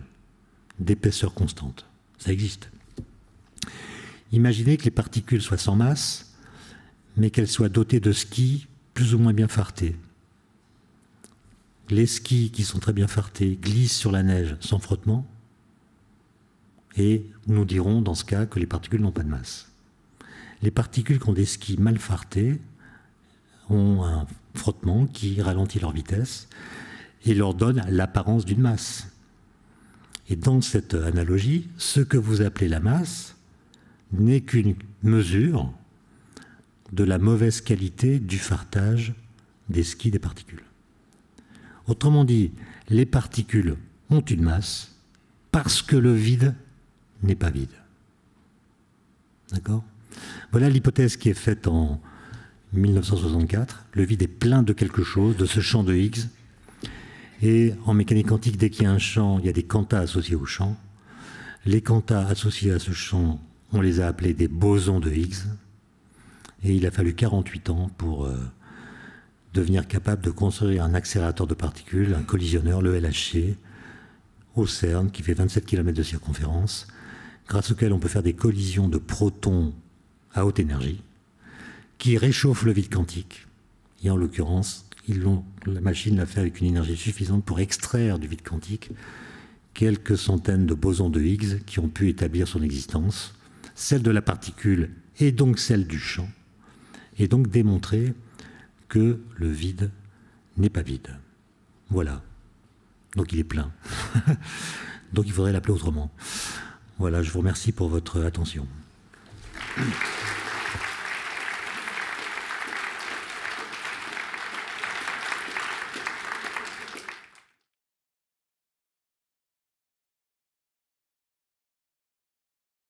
d'épaisseur constante. Ça existe. Imaginez que les particules soient sans masse, mais qu'elles soient dotées de skis plus ou moins bien fartés. Les skis qui sont très bien fartés glissent sur la neige sans frottement, et nous dirons dans ce cas que les particules n'ont pas de masse. Les particules qui ont des skis mal fartés ont un frottement qui ralentit leur vitesse et leur donne l'apparence d'une masse. Et dans cette analogie, ce que vous appelez la masse n'est qu'une mesure de la mauvaise qualité du fartage des skis des particules. Autrement dit, les particules ont une masse parce que le vide n'est pas vide. D'accord ? Voilà l'hypothèse qui est faite en 1964. Le vide est plein de quelque chose, de ce champ de Higgs. Et en mécanique quantique, dès qu'il y a un champ, il y a des quantas associés au champ. Les quantas associés à ce champ, on les a appelés des bosons de Higgs. Et il a fallu 48 ans pour devenir capable de construire un accélérateur de particules, un collisionneur, le LHC, au CERN, qui fait 27 km de circonférence, grâce auquel on peut faire des collisions de protons à haute énergie, qui réchauffent le vide quantique. Et en l'occurrence, la machine l'a fait avec une énergie suffisante pour extraire du vide quantique quelques centaines de bosons de Higgs qui ont pu établir son existence, celle de la particule et donc celle du champ, et donc démontrer que le vide n'est pas vide. Voilà. Donc il est plein. Donc il faudrait l'appeler autrement. Voilà, je vous remercie pour votre attention.